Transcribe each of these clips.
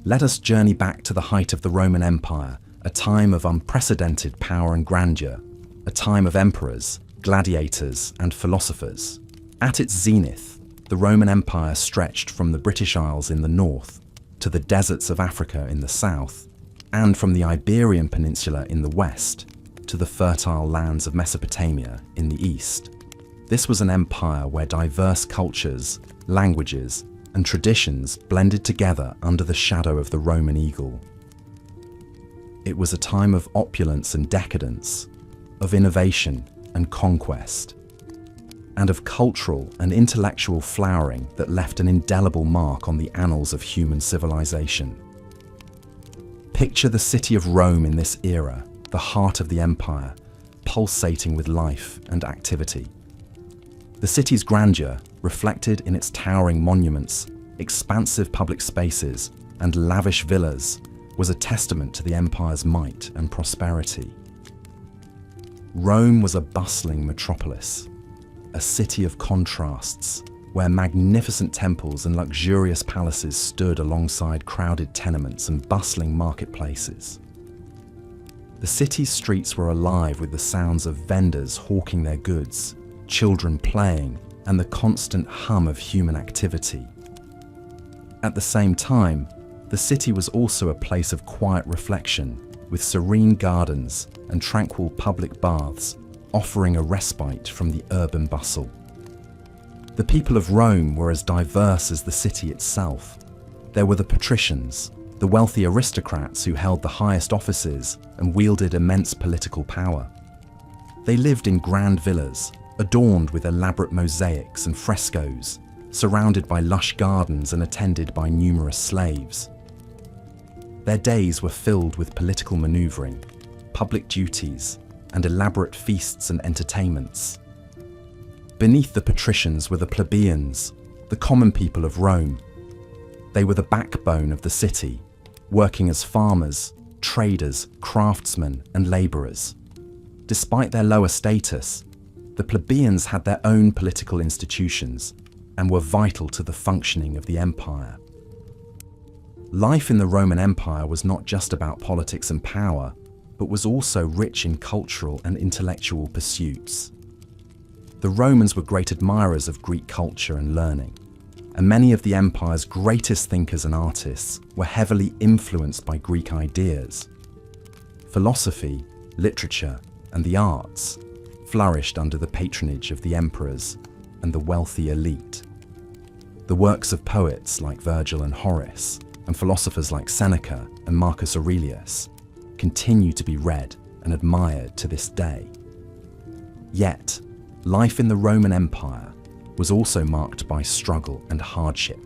Let us journey back to the height of the Roman Empire, a time of unprecedented power and grandeur, a time of emperors, gladiators, and philosophers. At its zenith, the Roman Empire stretched from the British Isles in the north to the deserts of Africa in the south, and from the Iberian Peninsula in the west to the fertile lands of Mesopotamia in the east. This was an empire where diverse cultures, languages, and traditions blended together under the shadow of the Roman eagle. It was a time of opulence and decadence, of innovation and conquest, and of cultural and intellectual flowering that left an indelible mark on the annals of human civilization. Picture the city of Rome in this era, the heart of the empire, pulsating with life and activity. The city's grandeur, reflected in its towering monuments, expansive public spaces, and lavish villas, was a testament to the empire's might and prosperity. Rome was a bustling metropolis, a city of contrasts, where magnificent temples and luxurious palaces stood alongside crowded tenements and bustling marketplaces. The city's streets were alive with the sounds of vendors hawking their goods, children playing, and the constant hum of human activity. At the same time, the city was also a place of quiet reflection, with serene gardens and tranquil public baths offering a respite from the urban bustle. The people of Rome were as diverse as the city itself. There were the patricians, the wealthy aristocrats who held the highest offices and wielded immense political power. They lived in grand villas, adorned with elaborate mosaics and frescoes, surrounded by lush gardens and attended by numerous slaves. Their days were filled with political maneuvering, public duties, and elaborate feasts and entertainments. Beneath the patricians were the plebeians, the common people of Rome. They were the backbone of the city, working as farmers, traders, craftsmen, and laborers. Despite their lower status, the plebeians had their own political institutions and were vital to the functioning of the empire. Life in the Roman Empire was not just about politics and power, but was also rich in cultural and intellectual pursuits. The Romans were great admirers of Greek culture and learning, and many of the empire's greatest thinkers and artists were heavily influenced by Greek ideas. Philosophy, literature, and the arts flourished under the patronage of the emperors and the wealthy elite. The works of poets like Virgil and Horace, and philosophers like Seneca and Marcus Aurelius, continue to be read and admired to this day. Yet, life in the Roman Empire was also marked by struggle and hardship.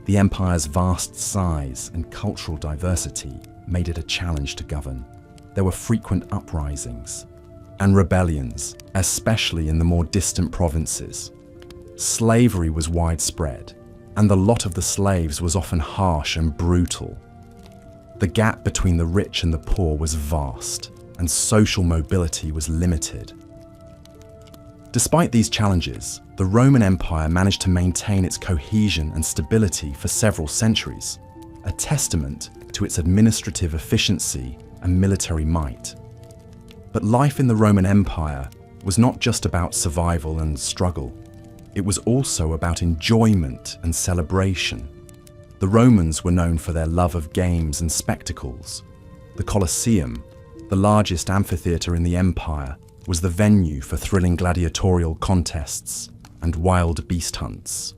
The empire's vast size and cultural diversity made it a challenge to govern. There were frequent uprisings and rebellions, especially in the more distant provinces. Slavery was widespread, and the lot of the slaves was often harsh and brutal. The gap between the rich and the poor was vast, and social mobility was limited. Despite these challenges, the Roman Empire managed to maintain its cohesion and stability for several centuries, a testament to its administrative efficiency and military might. But life in the Roman Empire was not just about survival and struggle. It was also about enjoyment and celebration. The Romans were known for their love of games and spectacles. The Colosseum, the largest amphitheatre in the empire, was the venue for thrilling gladiatorial contests and wild beast hunts.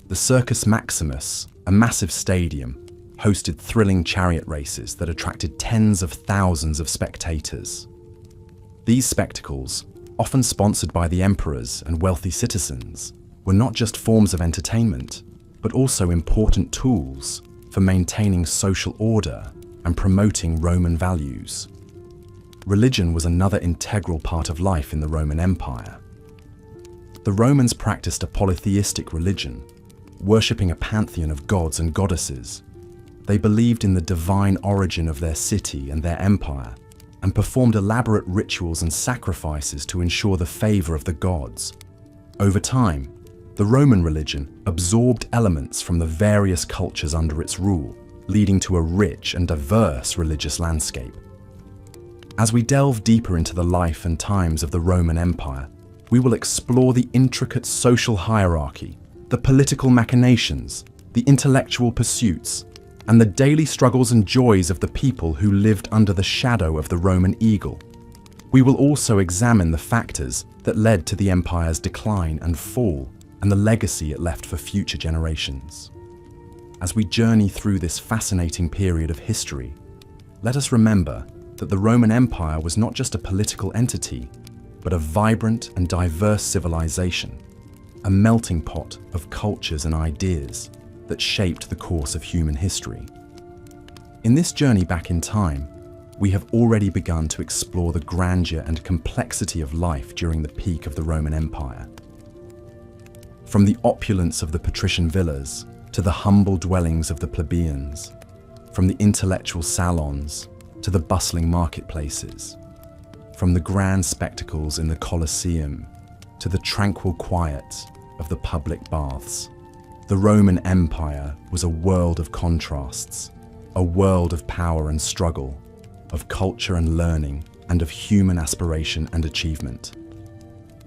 The Circus Maximus, a massive stadium, hosted thrilling chariot races that attracted tens of thousands of spectators. These spectacles, often sponsored by the emperors and wealthy citizens, were not just forms of entertainment, but also important tools for maintaining social order and promoting Roman values. Religion was another integral part of life in the Roman Empire. The Romans practiced a polytheistic religion, worshipping a pantheon of gods and goddesses. They believed in the divine origin of their city and their empire, and performed elaborate rituals and sacrifices to ensure the favor of the gods. Over time, the Roman religion absorbed elements from the various cultures under its rule, leading to a rich and diverse religious landscape. As we delve deeper into the life and times of the Roman Empire, we will explore the intricate social hierarchy, the political machinations, the intellectual pursuits, and the daily struggles and joys of the people who lived under the shadow of the Roman eagle. We will also examine the factors that led to the empire's decline and fall, and the legacy it left for future generations. As we journey through this fascinating period of history, let us remember that the Roman Empire was not just a political entity, but a vibrant and diverse civilization, a melting pot of cultures and ideas that shaped the course of human history. In this journey back in time, we have already begun to explore the grandeur and complexity of life during the peak of the Roman Empire. From the opulence of the patrician villas to the humble dwellings of the plebeians, from the intellectual salons to the bustling marketplaces, from the grand spectacles in the Colosseum to the tranquil quiet of the public baths, the Roman Empire was a world of contrasts, a world of power and struggle, of culture and learning, and of human aspiration and achievement.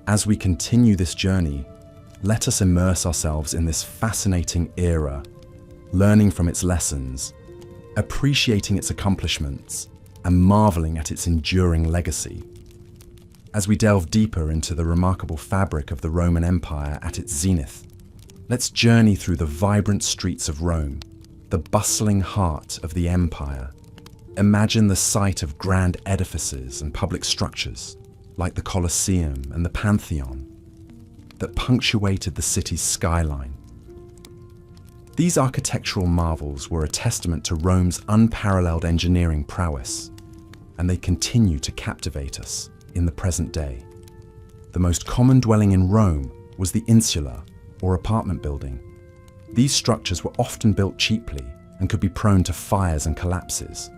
As we continue this journey, let us immerse ourselves in this fascinating era, learning from its lessons, appreciating its accomplishments, and marveling at its enduring legacy. As we delve deeper into the remarkable fabric of the Roman Empire at its zenith, let's journey through the vibrant streets of Rome, the bustling heart of the empire. Imagine the sight of grand edifices and public structures, like the Colosseum and the Pantheon, that punctuated the city's skyline. These architectural marvels were a testament to Rome's unparalleled engineering prowess, and they continue to captivate us in the present day. The most common dwelling in Rome was the insula, or apartment building. These structures were often built cheaply and could be prone to fires and collapses.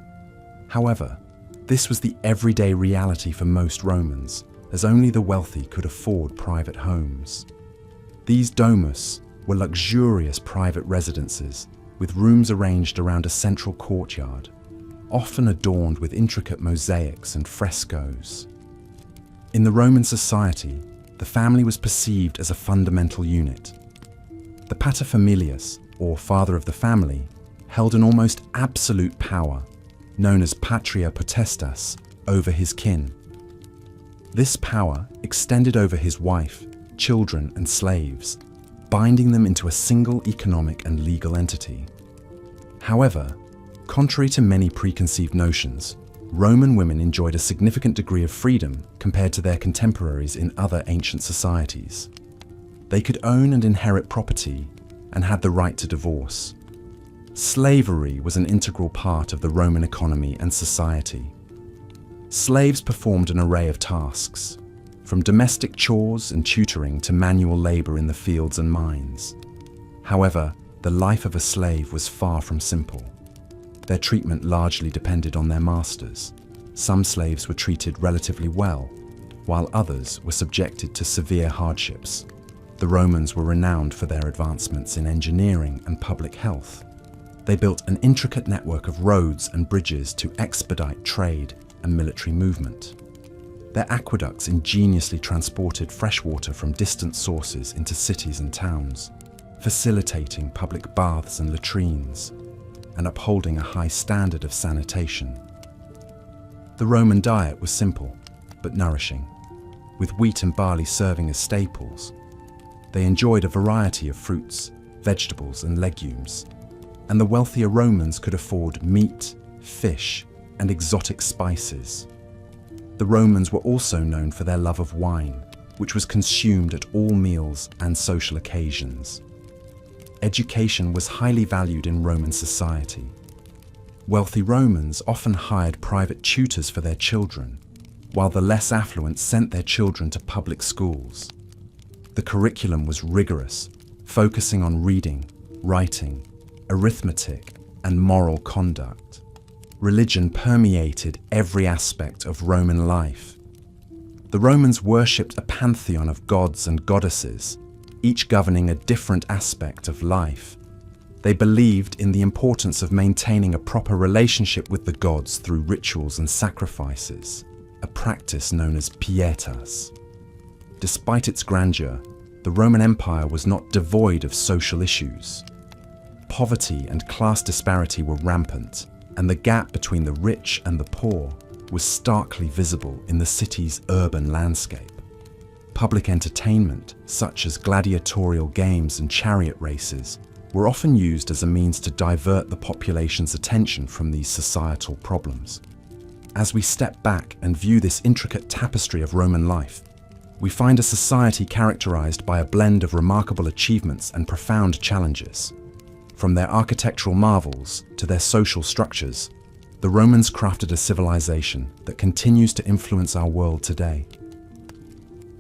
However, this was the everyday reality for most Romans, as only the wealthy could afford private homes. These domus were luxurious private residences with rooms arranged around a central courtyard, often adorned with intricate mosaics and frescoes. In the Roman society, the family was perceived as a fundamental unit. The paterfamilias, or father of the family, held an almost absolute power, known as patria potestas, over his kin. This power extended over his wife, children, and slaves, binding them into a single economic and legal entity. However, contrary to many preconceived notions, Roman women enjoyed a significant degree of freedom compared to their contemporaries in other ancient societies. They could own and inherit property and had the right to divorce. Slavery was an integral part of the Roman economy and society. Slaves performed an array of tasks, from domestic chores and tutoring to manual labor in the fields and mines. However, the life of a slave was far from simple. Their treatment largely depended on their masters. Some slaves were treated relatively well, while others were subjected to severe hardships. The Romans were renowned for their advancements in engineering and public health. They built an intricate network of roads and bridges to expedite trade and military movement. Their aqueducts ingeniously transported fresh water from distant sources into cities and towns, facilitating public baths and latrines, and upholding a high standard of sanitation. The Roman diet was simple, but nourishing, with wheat and barley serving as staples. They enjoyed a variety of fruits, vegetables, and legumes, and the wealthier Romans could afford meat, fish, and exotic spices. The Romans were also known for their love of wine, which was consumed at all meals and social occasions. Education was highly valued in Roman society. Wealthy Romans often hired private tutors for their children, while the less affluent sent their children to public schools. The curriculum was rigorous, focusing on reading, writing, arithmetic, and moral conduct. Religion permeated every aspect of Roman life. The Romans worshipped a pantheon of gods and goddesses, each governing a different aspect of life. They believed in the importance of maintaining a proper relationship with the gods through rituals and sacrifices, a practice known as pietas. Despite its grandeur, the Roman Empire was not devoid of social issues. Poverty and class disparity were rampant, and the gap between the rich and the poor was starkly visible in the city's urban landscape. Public entertainment, such as gladiatorial games and chariot races, were often used as a means to divert the population's attention from these societal problems. As we step back and view this intricate tapestry of Roman life, we find a society characterized by a blend of remarkable achievements and profound challenges. From their architectural marvels to their social structures, the Romans crafted a civilization that continues to influence our world today.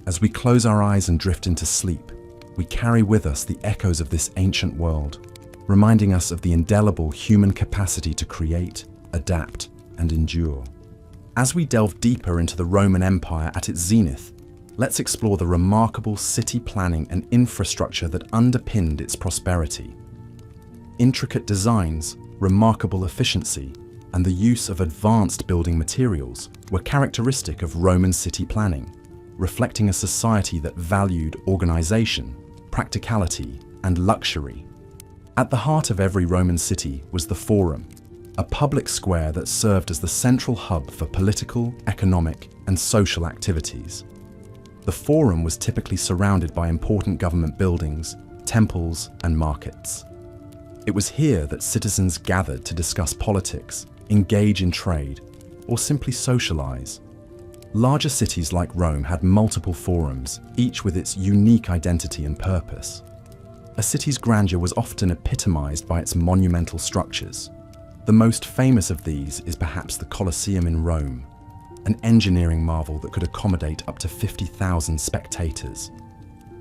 As we close our eyes and drift into sleep, we carry with us the echoes of this ancient world, reminding us of the indelible human capacity to create, adapt, and endure. As we delve deeper into the Roman Empire at its zenith, let's explore the remarkable city planning and infrastructure that underpinned its prosperity. Intricate designs, remarkable efficiency, and the use of advanced building materials were characteristic of Roman city planning, reflecting a society that valued organization, practicality, and luxury. At the heart of every Roman city was the Forum, a public square that served as the central hub for political, economic, and social activities. The Forum was typically surrounded by important government buildings, temples, and markets. It was here that citizens gathered to discuss politics, engage in trade, or simply socialize. Larger cities like Rome had multiple forums, each with its unique identity and purpose. A city's grandeur was often epitomized by its monumental structures. The most famous of these is perhaps the Colosseum in Rome, an engineering marvel that could accommodate up to 50,000 spectators.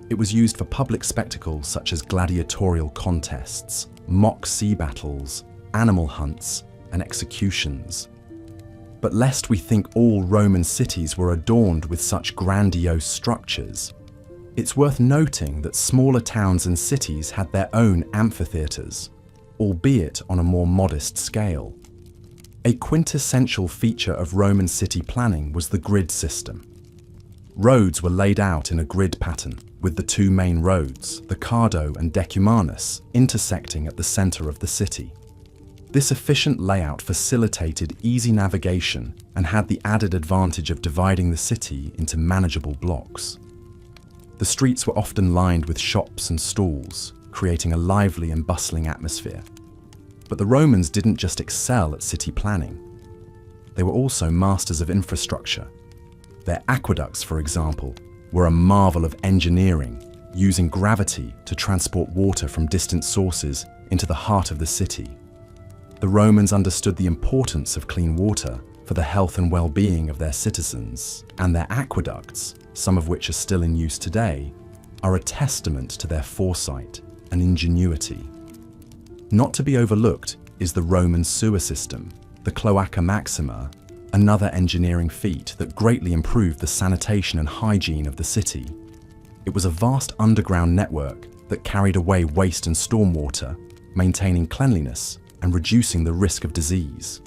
It was used for public spectacles such as gladiatorial contests, mock sea battles, animal hunts, and executions. But lest we think all Roman cities were adorned with such grandiose structures, it's worth noting that smaller towns and cities had their own amphitheatres, albeit on a more modest scale. A quintessential feature of Roman city planning was the grid system. Roads were laid out in a grid pattern, with the two main roads, the Cardo and Decumanus, intersecting at the centre of the city. This efficient layout facilitated easy navigation and had the added advantage of dividing the city into manageable blocks. The streets were often lined with shops and stalls, creating a lively and bustling atmosphere. But the Romans didn't just excel at city planning. They were also masters of infrastructure. Their aqueducts, for example, were a marvel of engineering, using gravity to transport water from distant sources into the heart of the city. The Romans understood the importance of clean water for the health and well-being of their citizens, and their aqueducts, some of which are still in use today, are a testament to their foresight and ingenuity. Not to be overlooked is the Roman sewer system, the Cloaca Maxima, another engineering feat that greatly improved the sanitation and hygiene of the city. It was a vast underground network that carried away waste and stormwater, maintaining cleanliness and reducing the risk of disease.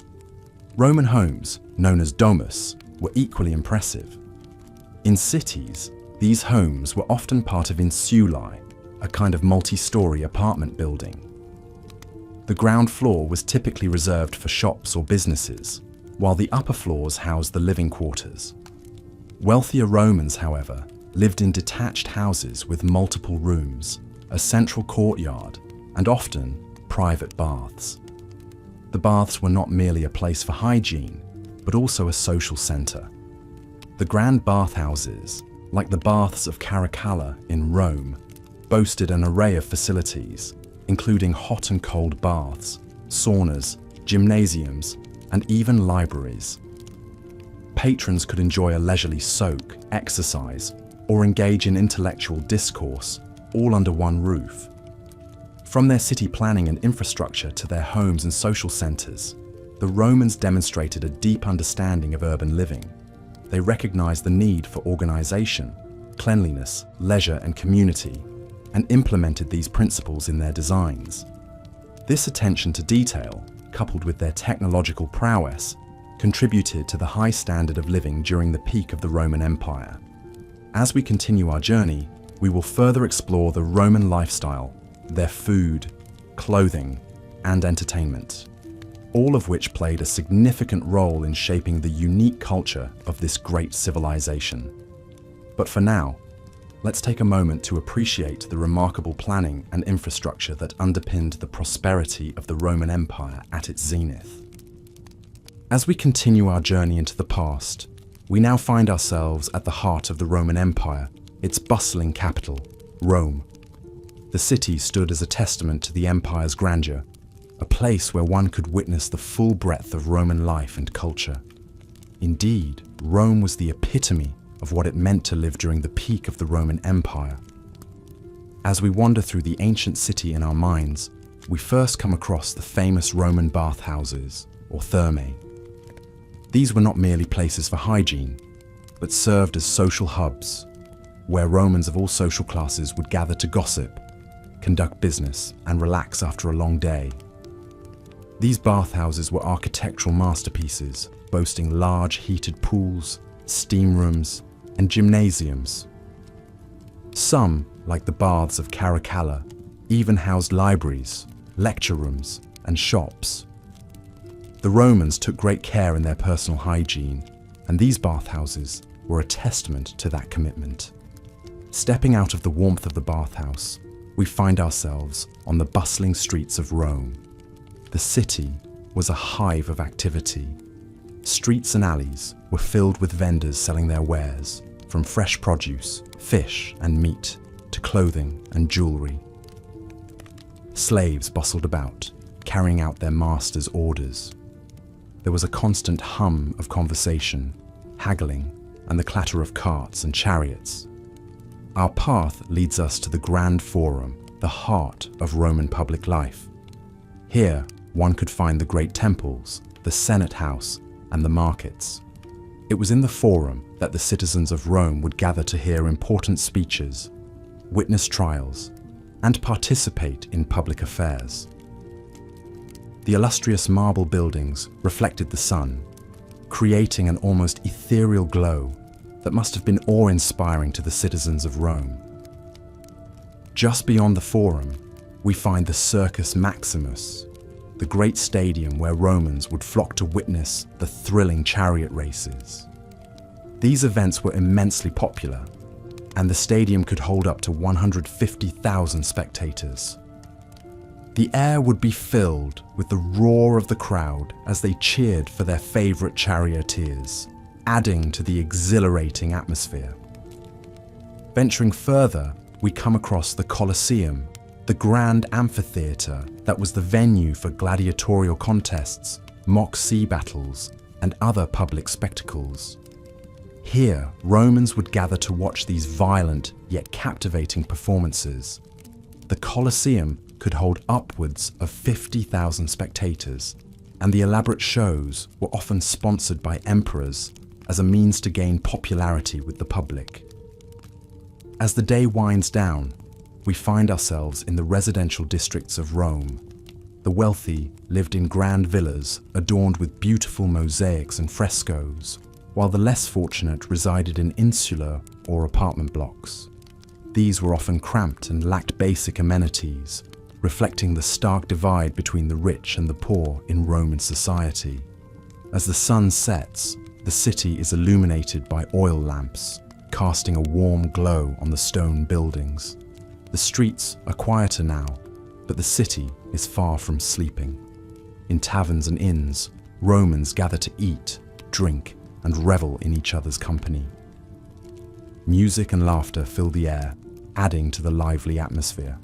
Roman homes, known as domus, were equally impressive. In cities, these homes were often part of insulae, a kind of multi-story apartment building. The ground floor was typically reserved for shops or businesses, while the upper floors housed the living quarters. Wealthier Romans, however, lived in detached houses with multiple rooms, a central courtyard, and often private baths. The baths were not merely a place for hygiene, but also a social centre. The grand bathhouses, like the baths of Caracalla in Rome, boasted an array of facilities, including hot and cold baths, saunas, gymnasiums, and even libraries. Patrons could enjoy a leisurely soak, exercise, or engage in intellectual discourse, all under one roof. From their city planning and infrastructure to their homes and social centres, the Romans demonstrated a deep understanding of urban living. They recognized the need for organization, cleanliness, leisure, and community, and implemented these principles in their designs. This attention to detail, coupled with their technological prowess, contributed to the high standard of living during the peak of the Roman Empire. As we continue our journey, we will further explore the Roman lifestyle, their food, clothing, and entertainment, all of which played a significant role in shaping the unique culture of this great civilization. But for now, let's take a moment to appreciate the remarkable planning and infrastructure that underpinned the prosperity of the Roman Empire at its zenith. As we continue our journey into the past, we now find ourselves at the heart of the Roman Empire, its bustling capital, Rome. The city stood as a testament to the empire's grandeur, a place where one could witness the full breadth of Roman life and culture. Indeed, Rome was the epitome of what it meant to live during the peak of the Roman Empire. As we wander through the ancient city in our minds, we first come across the famous Roman bathhouses, or thermae. These were not merely places for hygiene, but served as social hubs, where Romans of all social classes would gather to gossip, conduct business, and relax after a long day. These bathhouses were architectural masterpieces, boasting large heated pools, steam rooms, and gymnasiums. Some, like the baths of Caracalla, even housed libraries, lecture rooms, and shops. The Romans took great care in their personal hygiene, and these bathhouses were a testament to that commitment. Stepping out of the warmth of the bathhouse, we find ourselves on the bustling streets of Rome. The city was a hive of activity. Streets and alleys were filled with vendors selling their wares, from fresh produce, fish and meat, to clothing and jewelry. Slaves bustled about, carrying out their masters' orders. There was a constant hum of conversation, haggling, and the clatter of carts and chariots. Our path leads us to the Grand Forum, the heart of Roman public life. Here, one could find the great temples, the Senate House, and the markets. It was in the Forum that the citizens of Rome would gather to hear important speeches, witness trials, and participate in public affairs. The illustrious marble buildings reflected the sun, creating an almost ethereal glow that must have been awe-inspiring to the citizens of Rome. Just beyond the Forum, we find the Circus Maximus, the great stadium where Romans would flock to witness the thrilling chariot races. These events were immensely popular, and the stadium could hold up to 150,000 spectators. The air would be filled with the roar of the crowd as they cheered for their favorite charioteers, adding to the exhilarating atmosphere. Venturing further, we come across the Colosseum, the grand amphitheatre that was the venue for gladiatorial contests, mock sea battles, and other public spectacles. Here, Romans would gather to watch these violent yet captivating performances. The Colosseum could hold upwards of 50,000 spectators, and the elaborate shows were often sponsored by emperors as a means to gain popularity with the public. As the day winds down, we find ourselves in the residential districts of Rome. The wealthy lived in grand villas adorned with beautiful mosaics and frescoes, while the less fortunate resided in insular or apartment blocks. These were often cramped and lacked basic amenities, reflecting the stark divide between the rich and the poor in Roman society. As the sun sets, the city is illuminated by oil lamps, casting a warm glow on the stone buildings. The streets are quieter now, but the city is far from sleeping. In taverns and inns, Romans gather to eat, drink, and revel in each other's company. Music and laughter fill the air, adding to the lively atmosphere.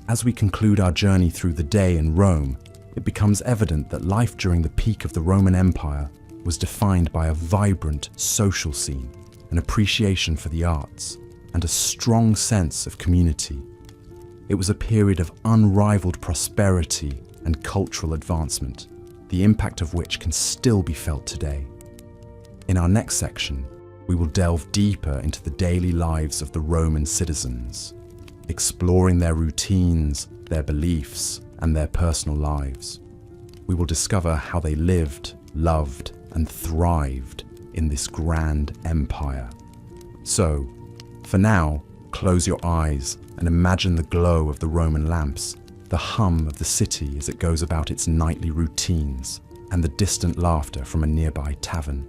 As we conclude our journey through the day in Rome, it becomes evident that life during the peak of the Roman Empire was defined by a vibrant social scene, an appreciation for the arts, and a strong sense of community. It was a period of unrivaled prosperity and cultural advancement, the impact of which can still be felt today. In our next section, we will delve deeper into the daily lives of the Roman citizens, exploring their routines, their beliefs, and their personal lives. We will discover how they lived, loved, and thrived in this grand empire. So, for now, close your eyes and imagine the glow of the Roman lamps, the hum of the city as it goes about its nightly routines, and the distant laughter from a nearby tavern.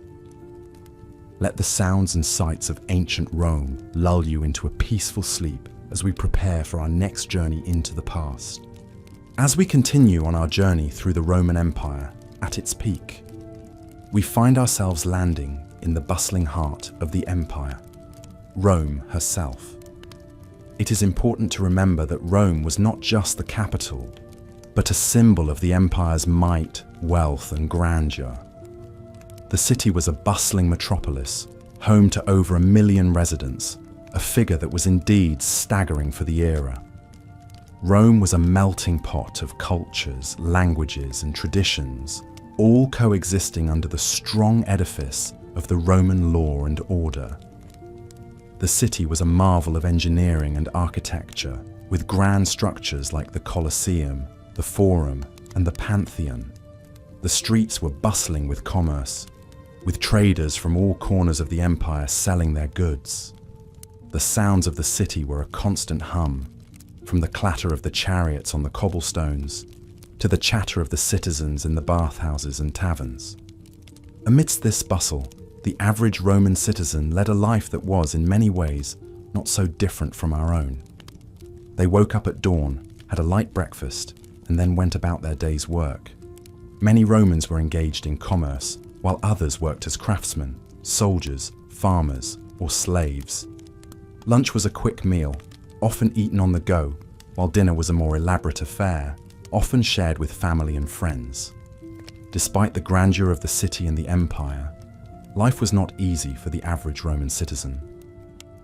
Let the sounds and sights of ancient Rome lull you into a peaceful sleep as we prepare for our next journey into the past. As we continue on our journey through the Roman Empire at its peak, we find ourselves landing in the bustling heart of the empire, Rome herself. It is important to remember that Rome was not just the capital, but a symbol of the empire's might, wealth, and grandeur. The city was a bustling metropolis, home to over 1 million residents, a figure that was indeed staggering for the era. Rome was a melting pot of cultures, languages, and traditions, all coexisting under the strong edifice of the Roman law and order. The city was a marvel of engineering and architecture, with grand structures like the Colosseum, the Forum, and the Pantheon. The streets were bustling with commerce, with traders from all corners of the empire selling their goods. The sounds of the city were a constant hum, from the clatter of the chariots on the cobblestones to the chatter of the citizens in the bathhouses and taverns. Amidst this bustle, the average Roman citizen led a life that was, in many ways, not so different from our own. They woke up at dawn, had a light breakfast, and then went about their day's work. Many Romans were engaged in commerce, while others worked as craftsmen, soldiers, farmers, or slaves. Lunch was a quick meal, often eaten on the go, while dinner was a more elaborate affair, often shared with family and friends. Despite the grandeur of the city and the empire, life was not easy for the average Roman citizen.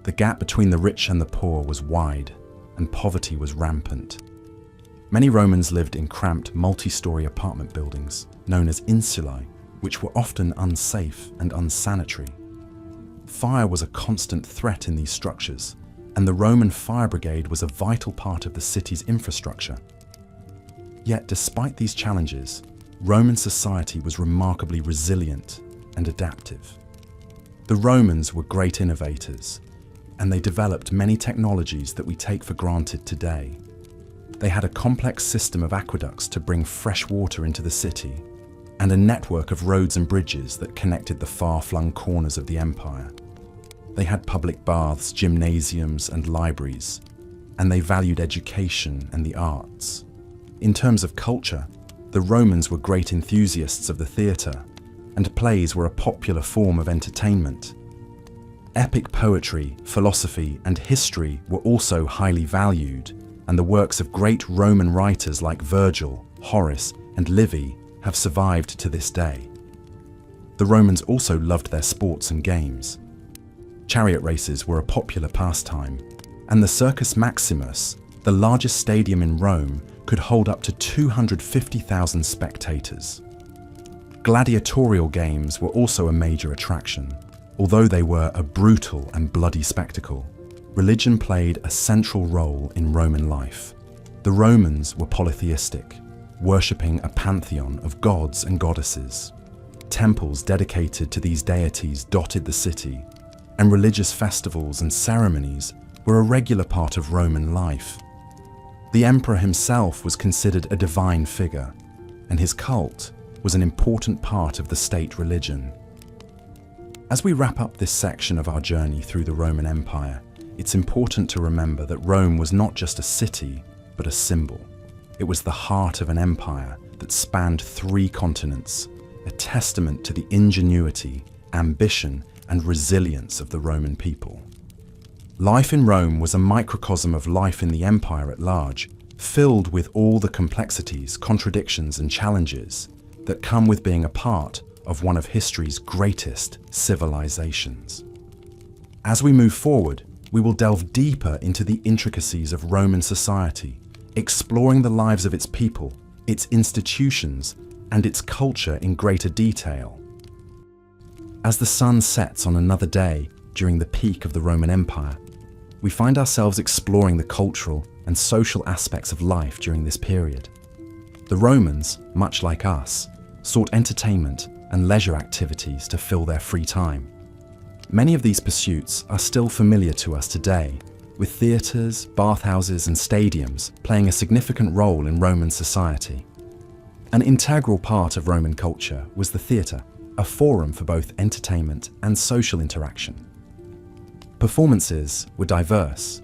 The gap between the rich and the poor was wide, and poverty was rampant. Many Romans lived in cramped, multi-story apartment buildings, known as insulae, which were often unsafe and unsanitary. Fire was a constant threat in these structures, and the Roman fire brigade was a vital part of the city's infrastructure. Yet, despite these challenges, Roman society was remarkably resilient and adaptive. The Romans were great innovators, and they developed many technologies that we take for granted today. They had a complex system of aqueducts to bring fresh water into the city, and a network of roads and bridges that connected the far-flung corners of the empire. They had public baths, gymnasiums, and libraries, and they valued education and the arts. In terms of culture, the Romans were great enthusiasts of the theatre, and plays were a popular form of entertainment. Epic poetry, philosophy, and history were also highly valued, and the works of great Roman writers like Virgil, Horace, and Livy have survived to this day. The Romans also loved their sports and games. Chariot races were a popular pastime, and the Circus Maximus, the largest stadium in Rome, could hold up to 250,000 spectators. Gladiatorial games were also a major attraction. Although they were a brutal and bloody spectacle, religion played a central role in Roman life. The Romans were polytheistic, worshipping a pantheon of gods and goddesses. Temples dedicated to these deities dotted the city, and religious festivals and ceremonies were a regular part of Roman life. The emperor himself was considered a divine figure, and his cult was an important part of the state religion. As we wrap up this section of our journey through the Roman Empire, it's important to remember that Rome was not just a city, but a symbol. It was the heart of an empire that spanned 3 continents, a testament to the ingenuity, ambition, and resilience of the Roman people. Life in Rome was a microcosm of life in the empire at large, filled with all the complexities, contradictions, and challenges that come with being a part of one of history's greatest civilizations. As we move forward, we will delve deeper into the intricacies of Roman society, exploring the lives of its people, its institutions, and its culture in greater detail. As the sun sets on another day during the peak of the Roman Empire, we find ourselves exploring the cultural and social aspects of life during this period. The Romans, much like us, sought entertainment and leisure activities to fill their free time. Many of these pursuits are still familiar to us today, with theatres, bathhouses and stadiums playing a significant role in Roman society. An integral part of Roman culture was the theatre, a forum for both entertainment and social interaction. Performances were diverse,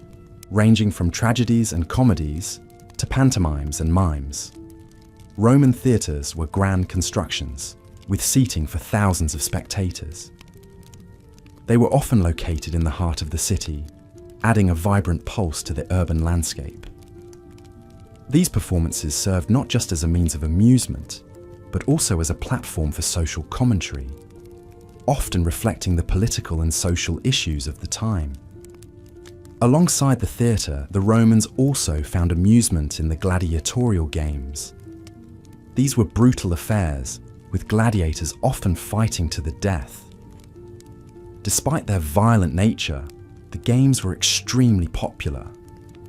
ranging from tragedies and comedies to pantomimes and mimes. Roman theatres were grand constructions, with seating for thousands of spectators. They were often located in the heart of the city, adding a vibrant pulse to the urban landscape. These performances served not just as a means of amusement, but also as a platform for social commentary, often reflecting the political and social issues of the time. Alongside the theatre, the Romans also found amusement in the gladiatorial games. These were brutal affairs, with gladiators often fighting to the death. Despite their violent nature, the games were extremely popular,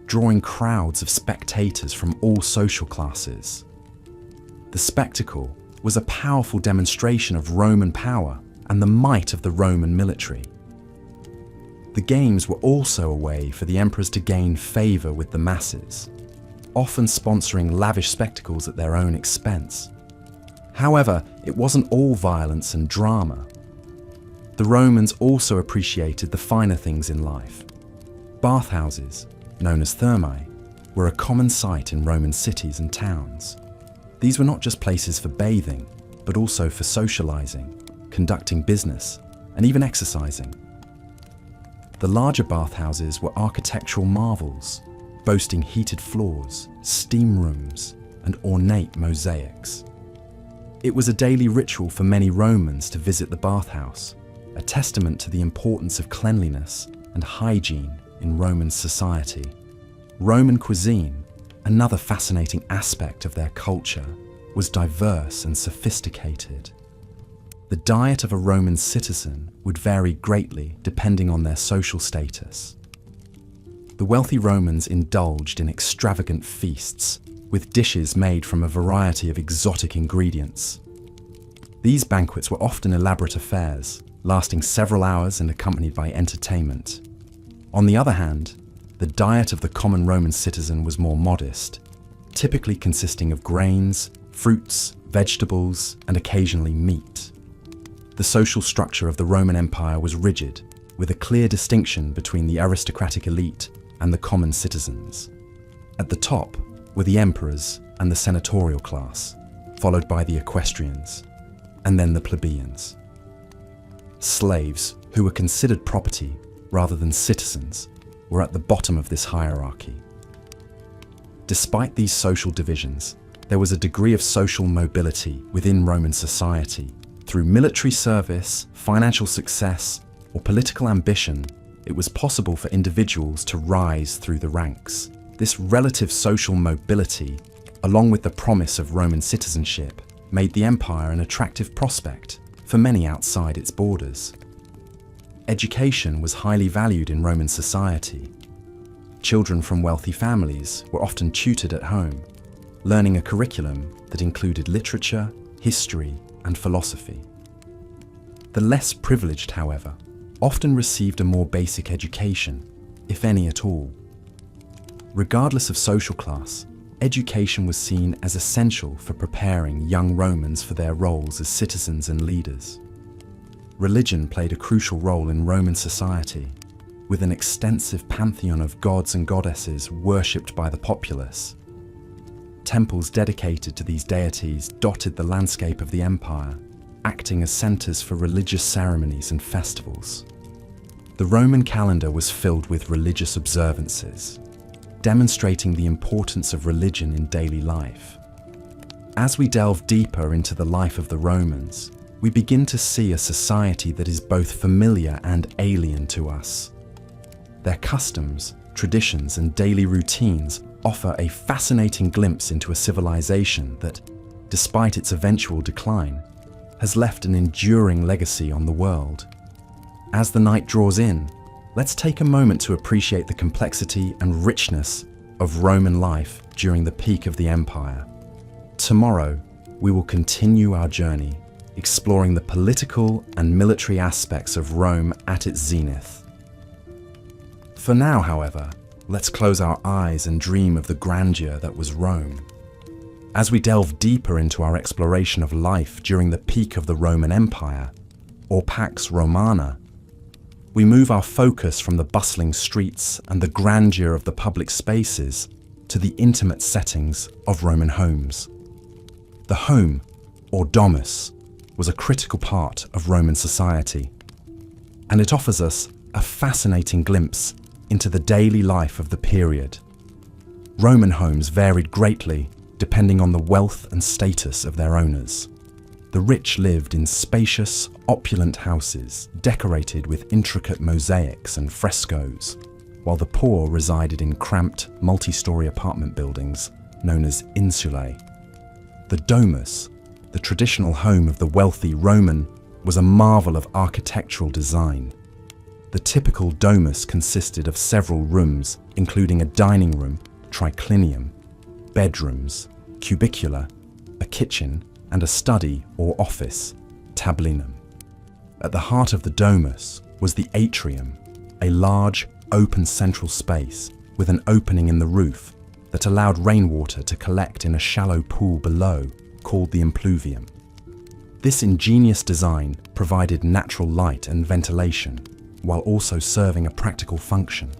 drawing crowds of spectators from all social classes. The spectacle was a powerful demonstration of Roman power and the might of the Roman military. The games were also a way for the emperors to gain favour with the masses, often sponsoring lavish spectacles at their own expense. However, it wasn't all violence and drama. The Romans also appreciated the finer things in life. Bathhouses, known as thermae, were a common sight in Roman cities and towns. These were not just places for bathing, but also for socializing, conducting business, and even exercising. The larger bathhouses were architectural marvels, boasting heated floors, steam rooms, and ornate mosaics. It was a daily ritual for many Romans to visit the bathhouse, a testament to the importance of cleanliness and hygiene in Roman society. Roman cuisine, another fascinating aspect of their culture, was diverse and sophisticated. The diet of a Roman citizen would vary greatly depending on their social status. The wealthy Romans indulged in extravagant feasts, with dishes made from a variety of exotic ingredients. These banquets were often elaborate affairs, lasting several hours and accompanied by entertainment. On the other hand, the diet of the common Roman citizen was more modest, typically consisting of grains, fruits, vegetables, and occasionally meat. The social structure of the Roman Empire was rigid, with a clear distinction between the aristocratic elite and the common citizens. At the top were the emperors and the senatorial class, followed by the equestrians, and then the plebeians. Slaves, who were considered property rather than citizens, were at the bottom of this hierarchy. Despite these social divisions, there was a degree of social mobility within Roman society. Through military service, financial success, or political ambition, it was possible for individuals to rise through the ranks. This relative social mobility, along with the promise of Roman citizenship, made the empire an attractive prospect for many outside its borders. Education was highly valued in Roman society. Children from wealthy families were often tutored at home, learning a curriculum that included literature, history, and philosophy. The less privileged, however, often received a more basic education, if any at all. Regardless of social class, education was seen as essential for preparing young Romans for their roles as citizens and leaders. Religion played a crucial role in Roman society, with an extensive pantheon of gods and goddesses worshipped by the populace. Temples dedicated to these deities dotted the landscape of the empire, acting as centers for religious ceremonies and festivals. The Roman calendar was filled with religious observances, demonstrating the importance of religion in daily life. As we delve deeper into the life of the Romans, we begin to see a society that is both familiar and alien to us. Their customs, traditions, and daily routines offer a fascinating glimpse into a civilization that, despite its eventual decline, has left an enduring legacy on the world. As the night draws in, let's take a moment to appreciate the complexity and richness of Roman life during the peak of the empire. Tomorrow, we will continue our journey, exploring the political and military aspects of Rome at its zenith. For now, however, let's close our eyes and dream of the grandeur that was Rome. As we delve deeper into our exploration of life during the peak of the Roman Empire, or Pax Romana, we move our focus from the bustling streets and the grandeur of the public spaces to the intimate settings of Roman homes. The home, or domus, was a critical part of Roman society, and it offers us a fascinating glimpse into the daily life of the period. Roman homes varied greatly depending on the wealth and status of their owners. The rich lived in spacious, opulent houses decorated with intricate mosaics and frescoes, while the poor resided in cramped, multi-story apartment buildings known as insulae. The domus, the traditional home of the wealthy Roman, was a marvel of architectural design. The typical domus consisted of several rooms, including a dining room, triclinium, bedrooms, cubicula, a kitchen, and a study or office, tablinum. At the heart of the domus was the atrium, a large, open central space with an opening in the roof that allowed rainwater to collect in a shallow pool below called the impluvium. This ingenious design provided natural light and ventilation while also serving a practical function.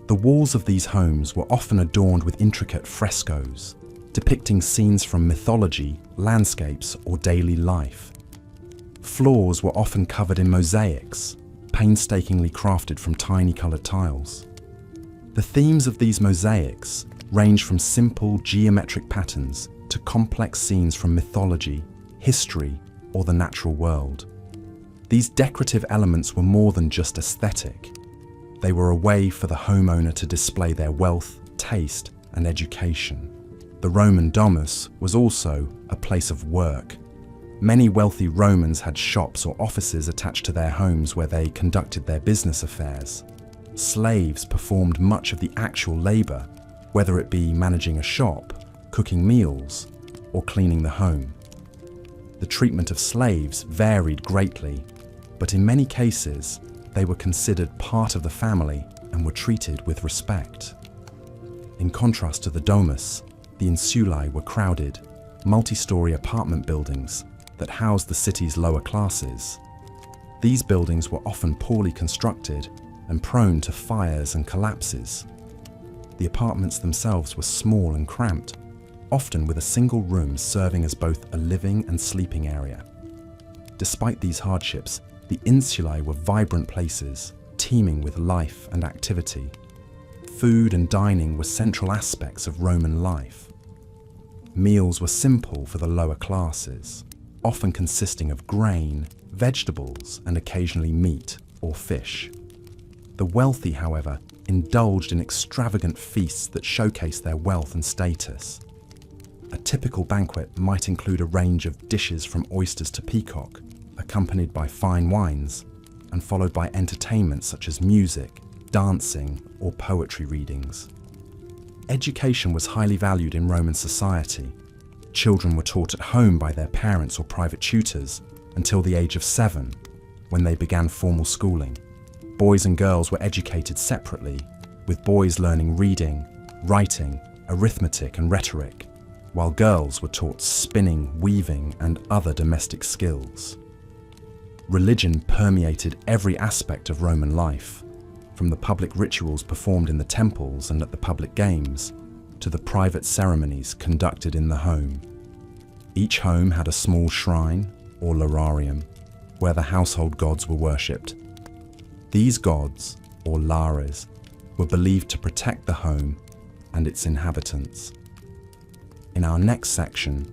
The walls of these homes were often adorned with intricate frescoes, depicting scenes from mythology, landscapes, or daily life. Floors were often covered in mosaics, painstakingly crafted from tiny coloured tiles. The themes of these mosaics range from simple geometric patterns to complex scenes from mythology, history, or the natural world. These decorative elements were more than just aesthetic. They were a way for the homeowner to display their wealth, taste, and education. The Roman domus was also a place of work. Many wealthy Romans had shops or offices attached to their homes where they conducted their business affairs. Slaves performed much of the actual labour, whether it be managing a shop, cooking meals, or cleaning the home. The treatment of slaves varied greatly, but in many cases, they were considered part of the family and were treated with respect. In contrast to the domus, the insulae were crowded, multi-story apartment buildings that housed the city's lower classes. These buildings were often poorly constructed and prone to fires and collapses. The apartments themselves were small and cramped, often with a single room serving as both a living and sleeping area. Despite these hardships, the insulae were vibrant places, teeming with life and activity. Food and dining were central aspects of Roman life. Meals were simple for the lower classes, often consisting of grain, vegetables, and occasionally meat or fish. The wealthy, however, indulged in extravagant feasts that showcased their wealth and status. A typical banquet might include a range of dishes from oysters to peacock, accompanied by fine wines, and followed by entertainment such as music, dancing, or poetry readings. Education was highly valued in Roman society. Children were taught at home by their parents or private tutors until the age of 7, when they began formal schooling. Boys and girls were educated separately, with boys learning reading, writing, arithmetic, and rhetoric, while girls were taught spinning, weaving, and other domestic skills. Religion permeated every aspect of Roman life, from the public rituals performed in the temples and at the public games, to the private ceremonies conducted in the home. Each home had a small shrine, or lararium, where the household gods were worshipped. These gods, or lares, were believed to protect the home and its inhabitants. In our next section,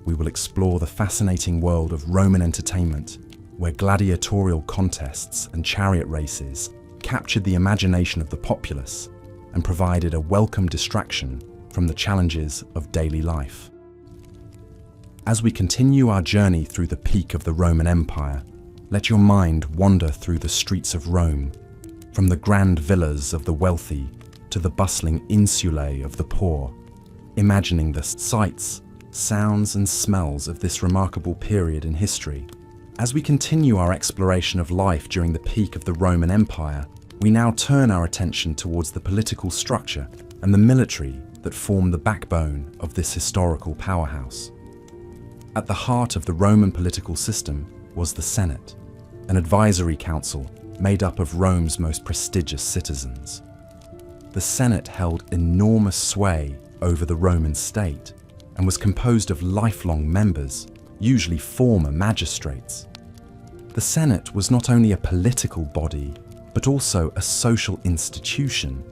we will explore the fascinating world of Roman entertainment, where gladiatorial contests and chariot races captured the imagination of the populace and provided a welcome distraction from the challenges of daily life. As we continue our journey through the peak of the Roman Empire, let your mind wander through the streets of Rome, from the grand villas of the wealthy to the bustling insulae of the poor, imagining the sights, sounds and smells of this remarkable period in history. As we continue our exploration of life during the peak of the Roman Empire, we now turn our attention towards the political structure and the military that form the backbone of this historical powerhouse. At the heart of the Roman political system was the Senate, an advisory council made up of Rome's most prestigious citizens. The Senate held enormous sway over the Roman state and was composed of lifelong members, usually former magistrates. The Senate was not only a political body, but also a social institution,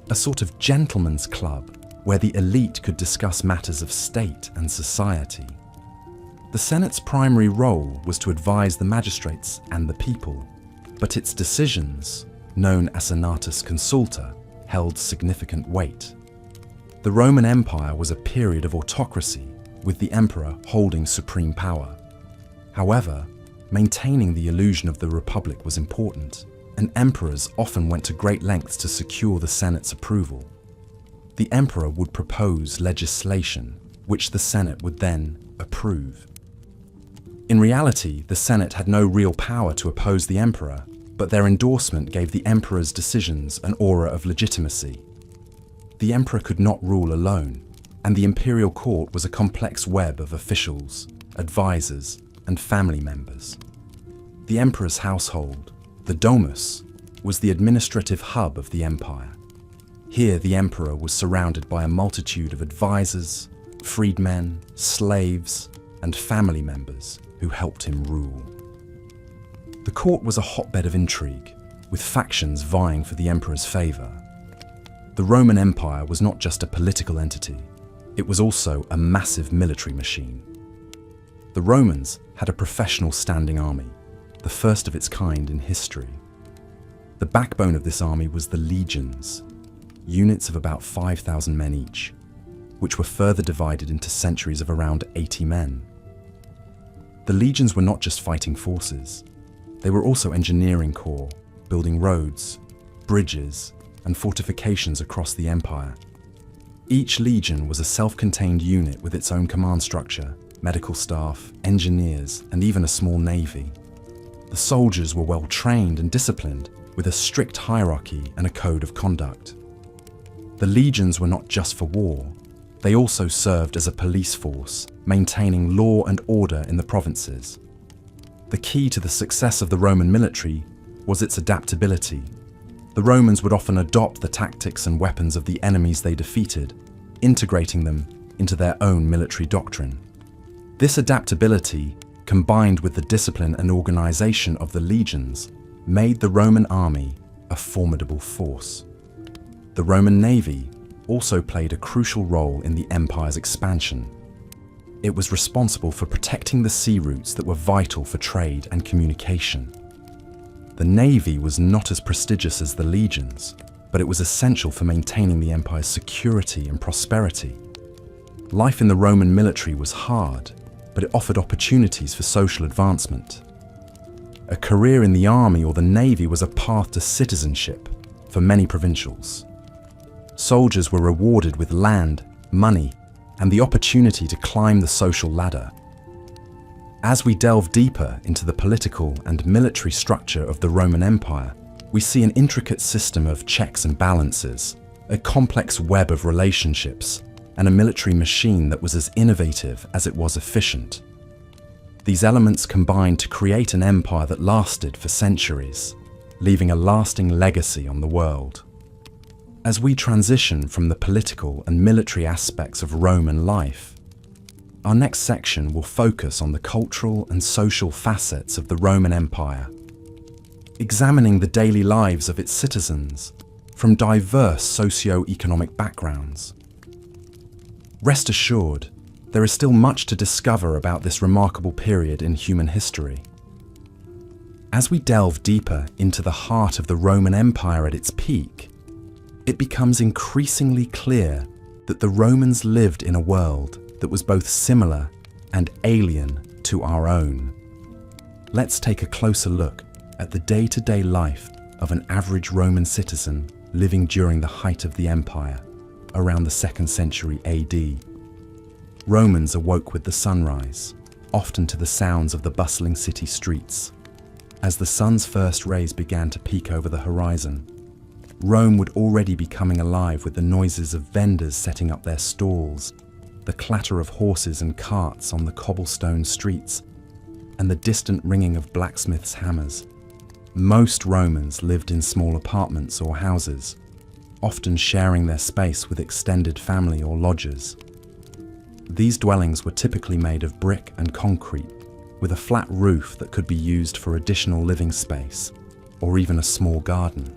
a sort of gentleman's club where the elite could discuss matters of state and society. The Senate's primary role was to advise the magistrates and the people, but its decisions, known as senatus consulta, held significant weight. The Roman Empire was a period of autocracy, with the emperor holding supreme power. However, maintaining the illusion of the republic was important, and emperors often went to great lengths to secure the Senate's approval. The emperor would propose legislation, which the Senate would then approve. In reality, the Senate had no real power to oppose the emperor, but their endorsement gave the emperor's decisions an aura of legitimacy. The emperor could not rule alone, and the imperial court was a complex web of officials, advisors, and family members. The emperor's household, the domus, was the administrative hub of the empire. Here the emperor was surrounded by a multitude of advisors, freedmen, slaves, and family members who helped him rule. The court was a hotbed of intrigue, with factions vying for the emperor's favor. The Roman Empire was not just a political entity, it was also a massive military machine. The Romans had a professional standing army, the first of its kind in history. The backbone of this army was the legions, units of about 5,000 men each, which were further divided into centuries of around 80 men. The legions were not just fighting forces, they were also engineering corps, building roads, bridges, and fortifications across the empire. Each legion was a self-contained unit with its own command structure, medical staff, engineers, and even a small navy. The soldiers were well trained and disciplined, with a strict hierarchy and a code of conduct. The legions were not just for war, they also served as a police force, maintaining law and order in the provinces. The key to the success of the Roman military was its adaptability. The Romans would often adopt the tactics and weapons of the enemies they defeated, integrating them into their own military doctrine. This adaptability, combined with the discipline and organization of the legions, made the Roman army a formidable force. The Roman navy also played a crucial role in the empire's expansion. It was responsible for protecting the sea routes that were vital for trade and communication. The navy was not as prestigious as the legions, but it was essential for maintaining the empire's security and prosperity. Life in the Roman military was hard, but it offered opportunities for social advancement. A career in the army or the navy was a path to citizenship for many provincials. Soldiers were rewarded with land, money, and the opportunity to climb the social ladder. As we delve deeper into the political and military structure of the Roman Empire, we see an intricate system of checks and balances, a complex web of relationships, and a military machine that was as innovative as it was efficient. These elements combined to create an empire that lasted for centuries, leaving a lasting legacy on the world. As we transition from the political and military aspects of Roman life, our next section will focus on the cultural and social facets of the Roman Empire, examining the daily lives of its citizens from diverse socio-economic backgrounds. Rest assured, there is still much to discover about this remarkable period in human history. As we delve deeper into the heart of the Roman Empire at its peak, it becomes increasingly clear that the Romans lived in a world that was both similar and alien to our own. Let's take a closer look at the day-to-day life of an average Roman citizen living during the height of the empire, around the 2nd century AD. Romans awoke with the sunrise, often to the sounds of the bustling city streets. As the sun's first rays began to peek over the horizon, Rome would already be coming alive with the noises of vendors setting up their stalls, the clatter of horses and carts on the cobblestone streets, and the distant ringing of blacksmiths' hammers. Most Romans lived in small apartments or houses, often sharing their space with extended family or lodgers. These dwellings were typically made of brick and concrete, with a flat roof that could be used for additional living space, or even a small garden.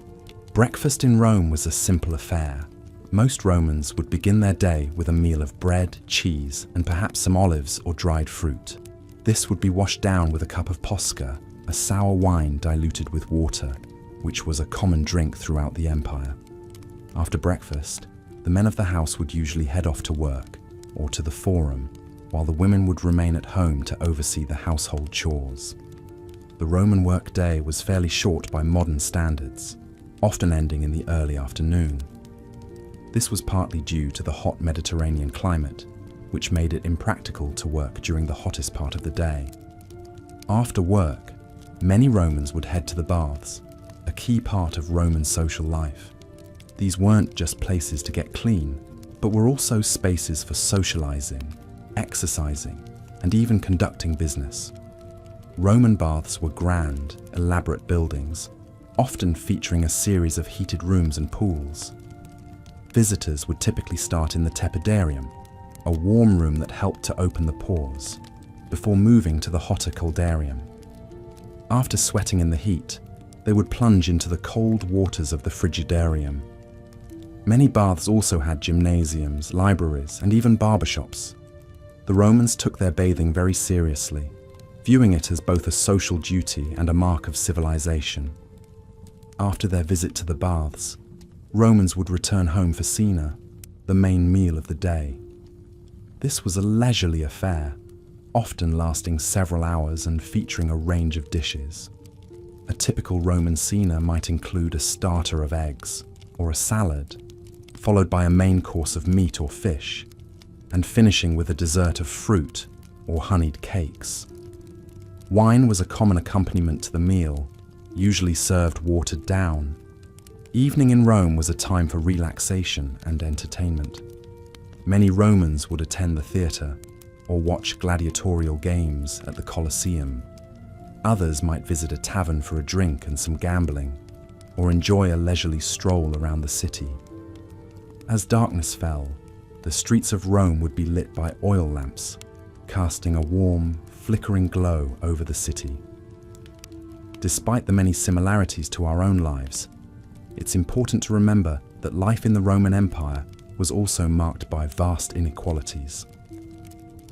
Breakfast in Rome was a simple affair. Most Romans would begin their day with a meal of bread, cheese, and perhaps some olives or dried fruit. This would be washed down with a cup of posca, a sour wine diluted with water, which was a common drink throughout the empire. After breakfast, the men of the house would usually head off to work or to the forum, while the women would remain at home to oversee the household chores. The Roman workday was fairly short by modern standards, often ending in the early afternoon. This was partly due to the hot Mediterranean climate, which made it impractical to work during the hottest part of the day. After work, many Romans would head to the baths, a key part of Roman social life. These weren't just places to get clean, but were also spaces for socializing, exercising, and even conducting business. Roman baths were grand, elaborate buildings, often featuring a series of heated rooms and pools. Visitors would typically start in the tepidarium, a warm room that helped to open the pores, before moving to the hotter coldarium. After sweating in the heat, they would plunge into the cold waters of the frigidarium. Many baths also had gymnasiums, libraries, and even barbershops. The Romans took their bathing very seriously, viewing it as both a social duty and a mark of civilization. After their visit to the baths, Romans would return home for cena, the main meal of the day. This was a leisurely affair, often lasting several hours and featuring a range of dishes. A typical Roman cena might include a starter of eggs or a salad, followed by a main course of meat or fish, and finishing with a dessert of fruit or honeyed cakes. Wine was a common accompaniment to the meal, usually served watered down. Evening in Rome was a time for relaxation and entertainment. Many Romans would attend the theatre or watch gladiatorial games at the Colosseum. Others might visit a tavern for a drink and some gambling, or enjoy a leisurely stroll around the city. As darkness fell, the streets of Rome would be lit by oil lamps, casting a warm, flickering glow over the city. Despite the many similarities to our own lives, it's important to remember that life in the Roman Empire was also marked by vast inequalities.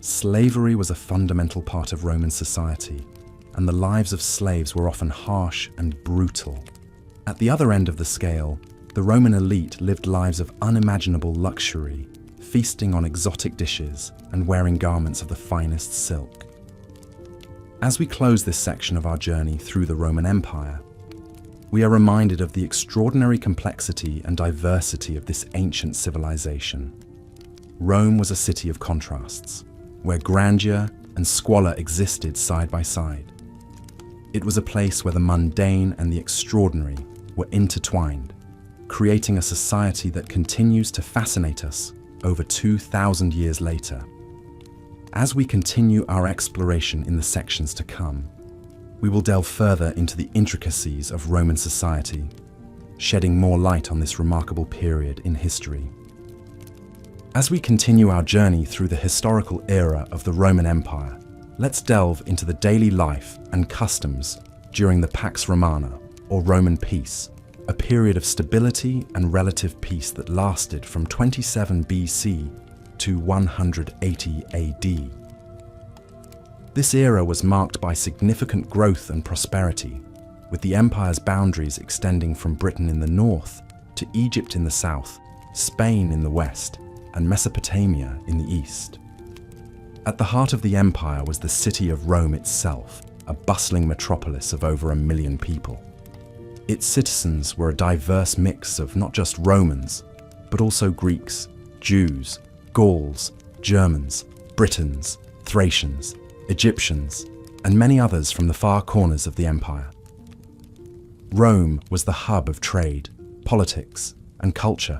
Slavery was a fundamental part of Roman society, and the lives of slaves were often harsh and brutal. At the other end of the scale, the Roman elite lived lives of unimaginable luxury, feasting on exotic dishes and wearing garments of the finest silk. As we close this section of our journey through the Roman Empire, we are reminded of the extraordinary complexity and diversity of this ancient civilization. Rome was a city of contrasts, where grandeur and squalor existed side by side. It was a place where the mundane and the extraordinary were intertwined, creating a society that continues to fascinate us over 2,000 years later. As we continue our exploration in the sections to come, we will delve further into the intricacies of Roman society, shedding more light on this remarkable period in history. As we continue our journey through the historical era of the Roman Empire, let's delve into the daily life and customs during the Pax Romana, or Roman peace, a period of stability and relative peace that lasted from 27 BC to 180 AD. This era was marked by significant growth and prosperity, with the empire's boundaries extending from Britain in the north to Egypt in the south, Spain in the west, and Mesopotamia in the east. At the heart of the empire was the city of Rome itself, a bustling metropolis of over 1 million people. Its citizens were a diverse mix of not just Romans, but also Greeks, Jews, Gauls, Germans, Britons, Thracians, Egyptians, and many others from the far corners of the empire. Rome was the hub of trade, politics, and culture,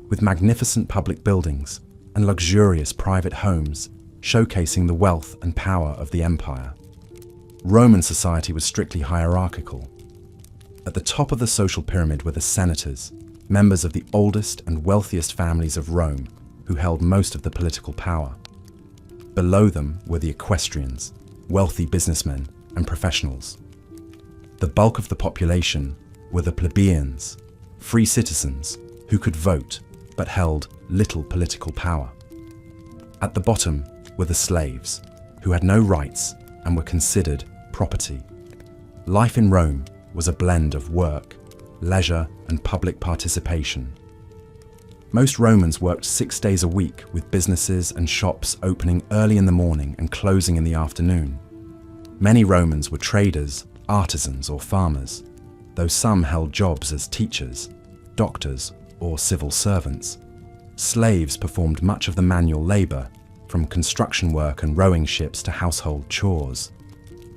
with magnificent public buildings and luxurious private homes showcasing the wealth and power of the empire. Roman society was strictly hierarchical. At the top of the social pyramid were the senators, members of the oldest and wealthiest families of Rome, who held most of the political power. Below them were the equestrians, wealthy businessmen and professionals. The bulk of the population were the plebeians, free citizens who could vote but held little political power. At the bottom were the slaves, who had no rights and were considered property. Life in Rome was a blend of work, leisure, and public participation. Most Romans worked 6 days a week, with businesses and shops opening early in the morning and closing in the afternoon. Many Romans were traders, artisans, or farmers, though some held jobs as teachers, doctors, or civil servants. Slaves performed much of the manual labor, from construction work and rowing ships to household chores.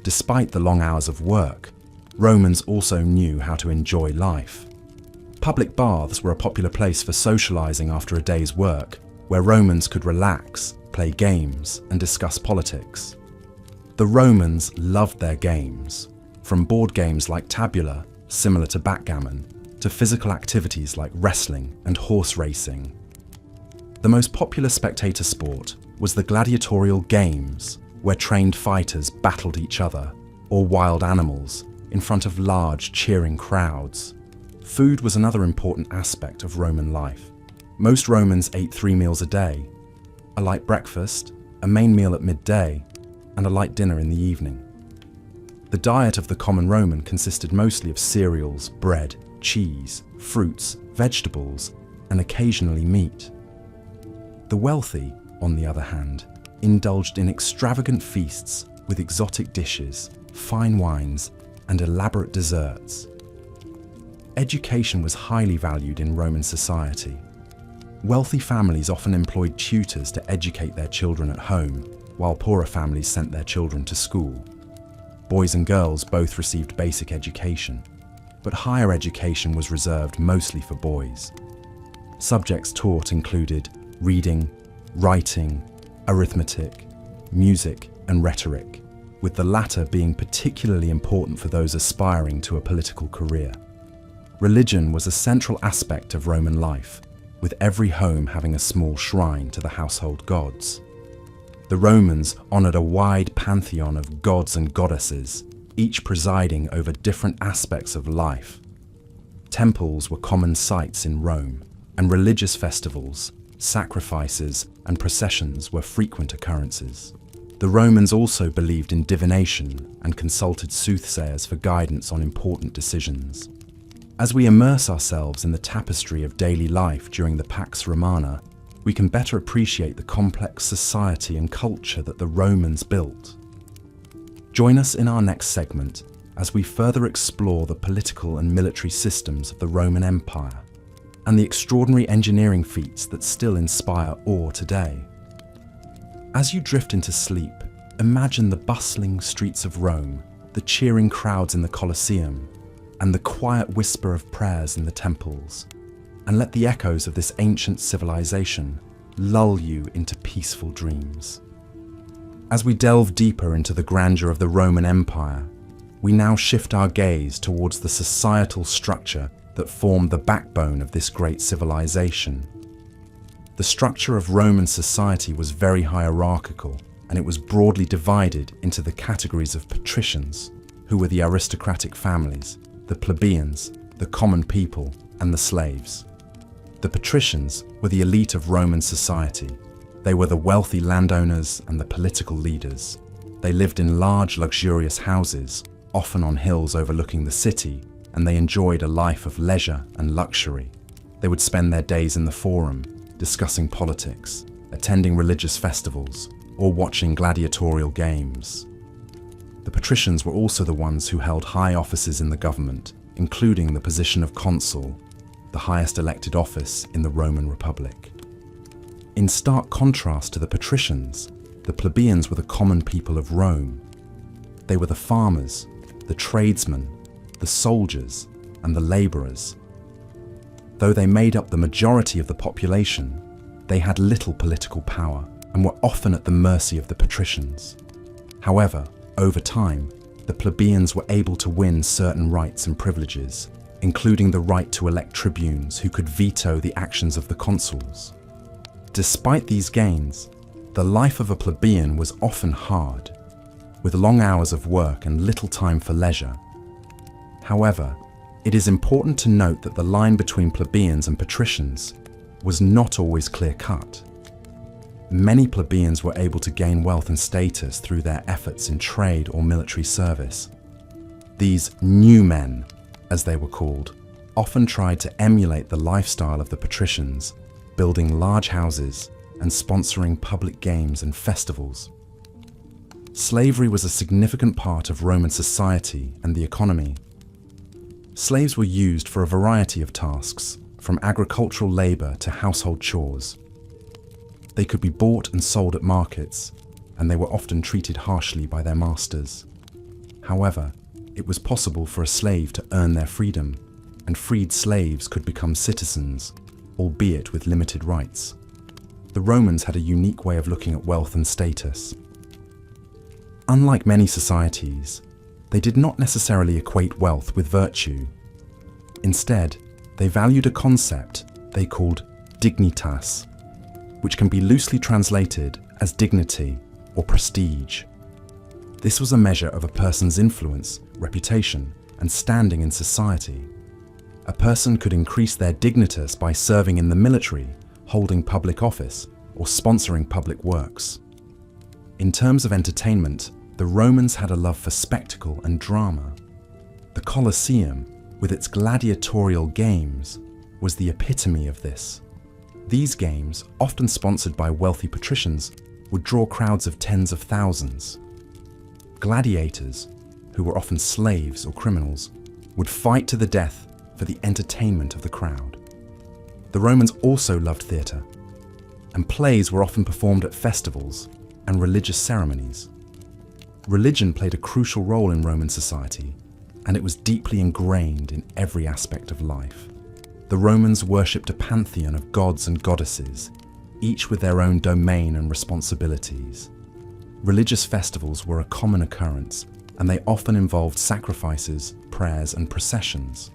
Despite the long hours of work, Romans also knew how to enjoy life. Public baths were a popular place for socializing after a day's work, where Romans could relax, play games, and discuss politics. The Romans loved their games, from board games like tabula, similar to backgammon, to physical activities like wrestling and horse racing. The most popular spectator sport was the gladiatorial games, where trained fighters battled each other, or wild animals, in front of large, cheering crowds. Food was another important aspect of Roman life. Most Romans ate 3 meals a day: a light breakfast, a main meal at midday, and a light dinner in the evening. The diet of the common Roman consisted mostly of cereals, bread, cheese, fruits, vegetables, and occasionally meat. The wealthy, on the other hand, indulged in extravagant feasts with exotic dishes, fine wines, and elaborate desserts. Education was highly valued in Roman society. Wealthy families often employed tutors to educate their children at home, while poorer families sent their children to school. Boys and girls both received basic education, but higher education was reserved mostly for boys. Subjects taught included reading, writing, arithmetic, music, and rhetoric, with the latter being particularly important for those aspiring to a political career. Religion was a central aspect of Roman life, with every home having a small shrine to the household gods. The Romans honored a wide pantheon of gods and goddesses, each presiding over different aspects of life. Temples were common sights in Rome, and religious festivals, sacrifices, and processions were frequent occurrences. The Romans also believed in divination and consulted soothsayers for guidance on important decisions. As we immerse ourselves in the tapestry of daily life during the Pax Romana, we can better appreciate the complex society and culture that the Romans built. Join us in our next segment as we further explore the political and military systems of the Roman Empire and the extraordinary engineering feats that still inspire awe today. As you drift into sleep, imagine the bustling streets of Rome, the cheering crowds in the Colosseum, and the quiet whisper of prayers in the temples, and let the echoes of this ancient civilization lull you into peaceful dreams. As we delve deeper into the grandeur of the Roman Empire, we now shift our gaze towards the societal structure that formed the backbone of this great civilization. The structure of Roman society was very hierarchical, and it was broadly divided into the categories of patricians, who were the aristocratic families, the plebeians, the common people, and the slaves. The patricians were the elite of Roman society. They were the wealthy landowners and the political leaders. They lived in large, luxurious houses, often on hills overlooking the city, and they enjoyed a life of leisure and luxury. They would spend their days in the forum, discussing politics, attending religious festivals, or watching gladiatorial games. The patricians were also the ones who held high offices in the government, including the position of consul, the highest elected office in the Roman Republic. In stark contrast to the patricians, the plebeians were the common people of Rome. They were the farmers, the tradesmen, the soldiers, and the labourers. Though they made up the majority of the population, they had little political power and were often at the mercy of the patricians. However, over time, the plebeians were able to win certain rights and privileges, including the right to elect tribunes who could veto the actions of the consuls. Despite these gains, the life of a plebeian was often hard, with long hours of work and little time for leisure. However, it is important to note that the line between plebeians and patricians was not always clear-cut. Many plebeians were able to gain wealth and status through their efforts in trade or military service. These new men, as they were called, often tried to emulate the lifestyle of the patricians, building large houses and sponsoring public games and festivals. Slavery was a significant part of Roman society and the economy. Slaves were used for a variety of tasks, from agricultural labour to household chores. They could be bought and sold at markets, and they were often treated harshly by their masters. However, it was possible for a slave to earn their freedom, and freed slaves could become citizens, albeit with limited rights. The Romans had a unique way of looking at wealth and status. Unlike many societies, they did not necessarily equate wealth with virtue. Instead, they valued a concept they called dignitas, which can be loosely translated as dignity or prestige. This was a measure of a person's influence, reputation, and standing in society. A person could increase their dignitas by serving in the military, holding public office, or sponsoring public works. In terms of entertainment, the Romans had a love for spectacle and drama. The Colosseum, with its gladiatorial games, was the epitome of this. These games, often sponsored by wealthy patricians, would draw crowds of tens of thousands. Gladiators, who were often slaves or criminals, would fight to the death for the entertainment of the crowd. The Romans also loved theatre, and plays were often performed at festivals and religious ceremonies. Religion played a crucial role in Roman society, and it was deeply ingrained in every aspect of life. The Romans worshipped a pantheon of gods and goddesses, each with their own domain and responsibilities. Religious festivals were a common occurrence, and they often involved sacrifices, prayers, and processions.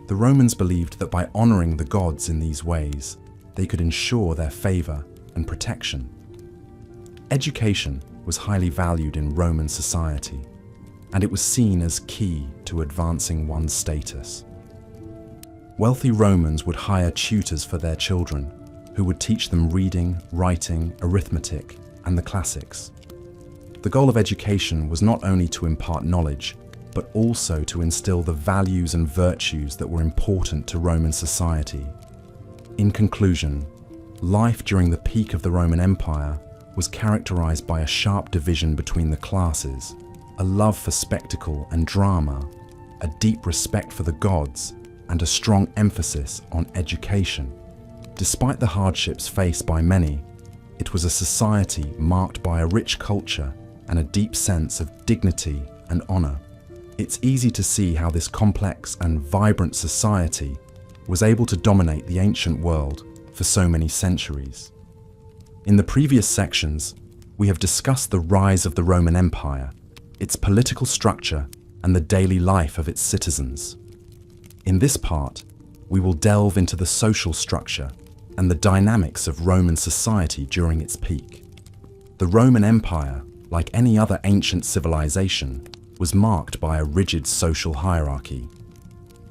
The Romans believed that by honouring the gods in these ways, they could ensure their favour and protection. Education was highly valued in Roman society, and it was seen as key to advancing one's status. Wealthy Romans would hire tutors for their children, who would teach them reading, writing, arithmetic, and the classics. The goal of education was not only to impart knowledge, but also to instill the values and virtues that were important to Roman society. In conclusion, life during the peak of the Roman Empire was characterized by a sharp division between the classes, a love for spectacle and drama, a deep respect for the gods, and a strong emphasis on education. Despite the hardships faced by many, it was a society marked by a rich culture and a deep sense of dignity and honor. It's easy to see how this complex and vibrant society was able to dominate the ancient world for so many centuries. In the previous sections, we have discussed the rise of the Roman Empire, its political structure, and the daily life of its citizens. In this part, we will delve into the social structure and the dynamics of Roman society during its peak. The Roman Empire, like any other ancient civilization, was marked by a rigid social hierarchy.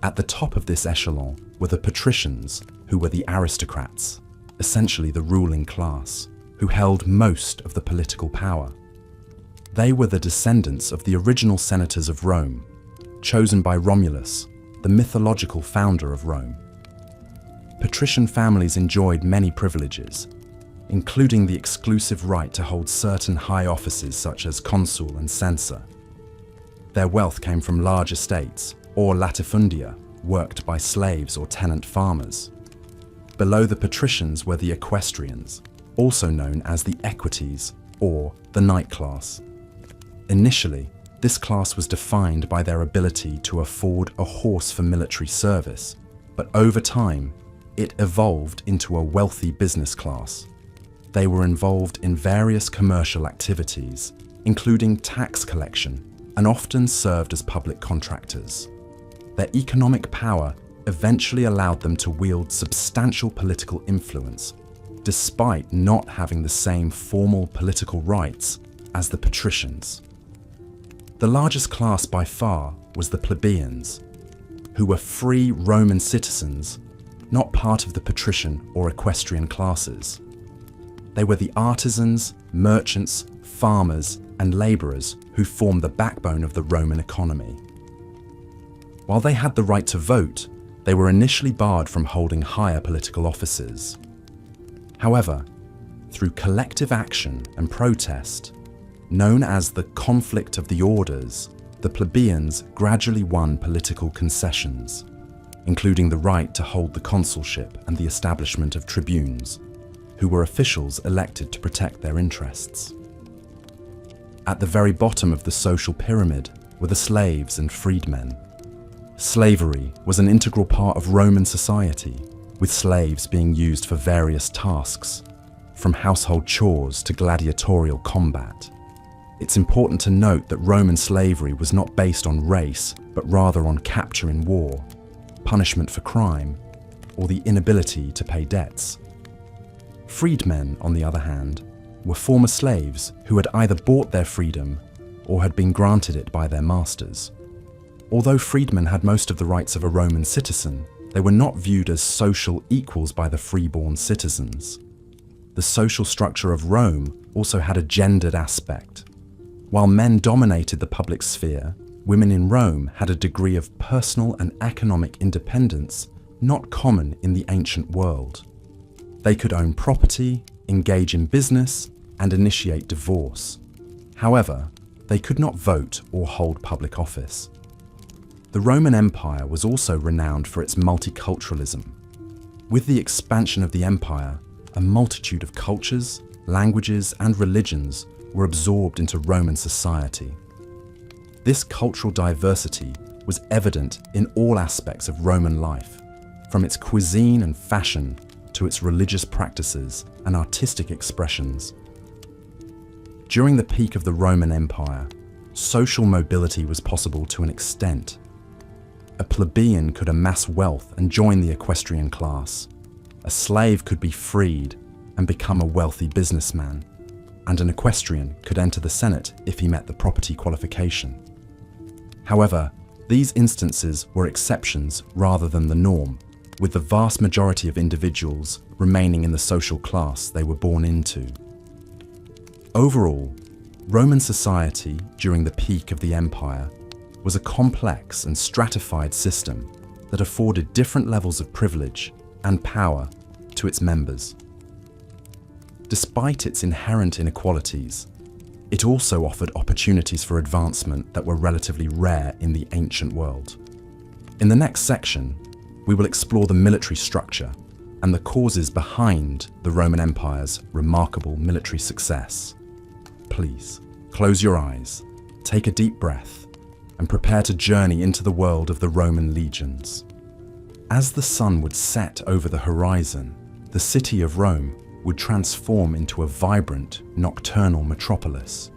At the top of this echelon were the patricians, who were the aristocrats, essentially the ruling class, who held most of the political power. They were the descendants of the original senators of Rome, chosen by Romulus, the mythological founder of Rome. Patrician families enjoyed many privileges, including the exclusive right to hold certain high offices such as consul and censor. Their wealth came from large estates, or latifundia, worked by slaves or tenant farmers. Below the patricians were the equestrians, also known as the equites, or the knight class. Initially, this class was defined by their ability to afford a horse for military service, but over time, it evolved into a wealthy business class. They were involved in various commercial activities, including tax collection, and often served as public contractors. Their economic power eventually allowed them to wield substantial political influence, despite not having the same formal political rights as the patricians. The largest class by far was the plebeians, who were free Roman citizens, not part of the patrician or equestrian classes. They were the artisans, merchants, farmers, and labourers who formed the backbone of the Roman economy. While they had the right to vote, they were initially barred from holding higher political offices. However, through collective action and protest, known as the conflict of the orders, the plebeians gradually won political concessions, including the right to hold the consulship and the establishment of tribunes, who were officials elected to protect their interests. At the very bottom of the social pyramid were the slaves and freedmen. Slavery was an integral part of Roman society, with slaves being used for various tasks, from household chores to gladiatorial combat. It's important to note that Roman slavery was not based on race, but rather on capture in war, punishment for crime, or the inability to pay debts. Freedmen, on the other hand, were former slaves who had either bought their freedom or had been granted it by their masters. Although freedmen had most of the rights of a Roman citizen, they were not viewed as social equals by the freeborn citizens. The social structure of Rome also had a gendered aspect. While men dominated the public sphere, women in Rome had a degree of personal and economic independence not common in the ancient world. They could own property, engage in business, and initiate divorce. However, they could not vote or hold public office. The Roman Empire was also renowned for its multiculturalism. With the expansion of the empire, a multitude of cultures, languages, and religions were absorbed into Roman society. This cultural diversity was evident in all aspects of Roman life, from its cuisine and fashion to its religious practices and artistic expressions. During the peak of the Roman Empire, social mobility was possible to an extent. A plebeian could amass wealth and join the equestrian class. A slave could be freed and become a wealthy businessman, and an equestrian could enter the Senate if he met the property qualification. However, these instances were exceptions rather than the norm, with the vast majority of individuals remaining in the social class they were born into. Overall, Roman society during the peak of the empire was a complex and stratified system that afforded different levels of privilege and power to its members. Despite its inherent inequalities, it also offered opportunities for advancement that were relatively rare in the ancient world. In the next section, we will explore the military structure and the causes behind the Roman Empire's remarkable military success. Please, close your eyes, take a deep breath, and prepare to journey into the world of the Roman legions. As the sun would set over the horizon, the city of Rome would transform into a vibrant, nocturnal metropolis.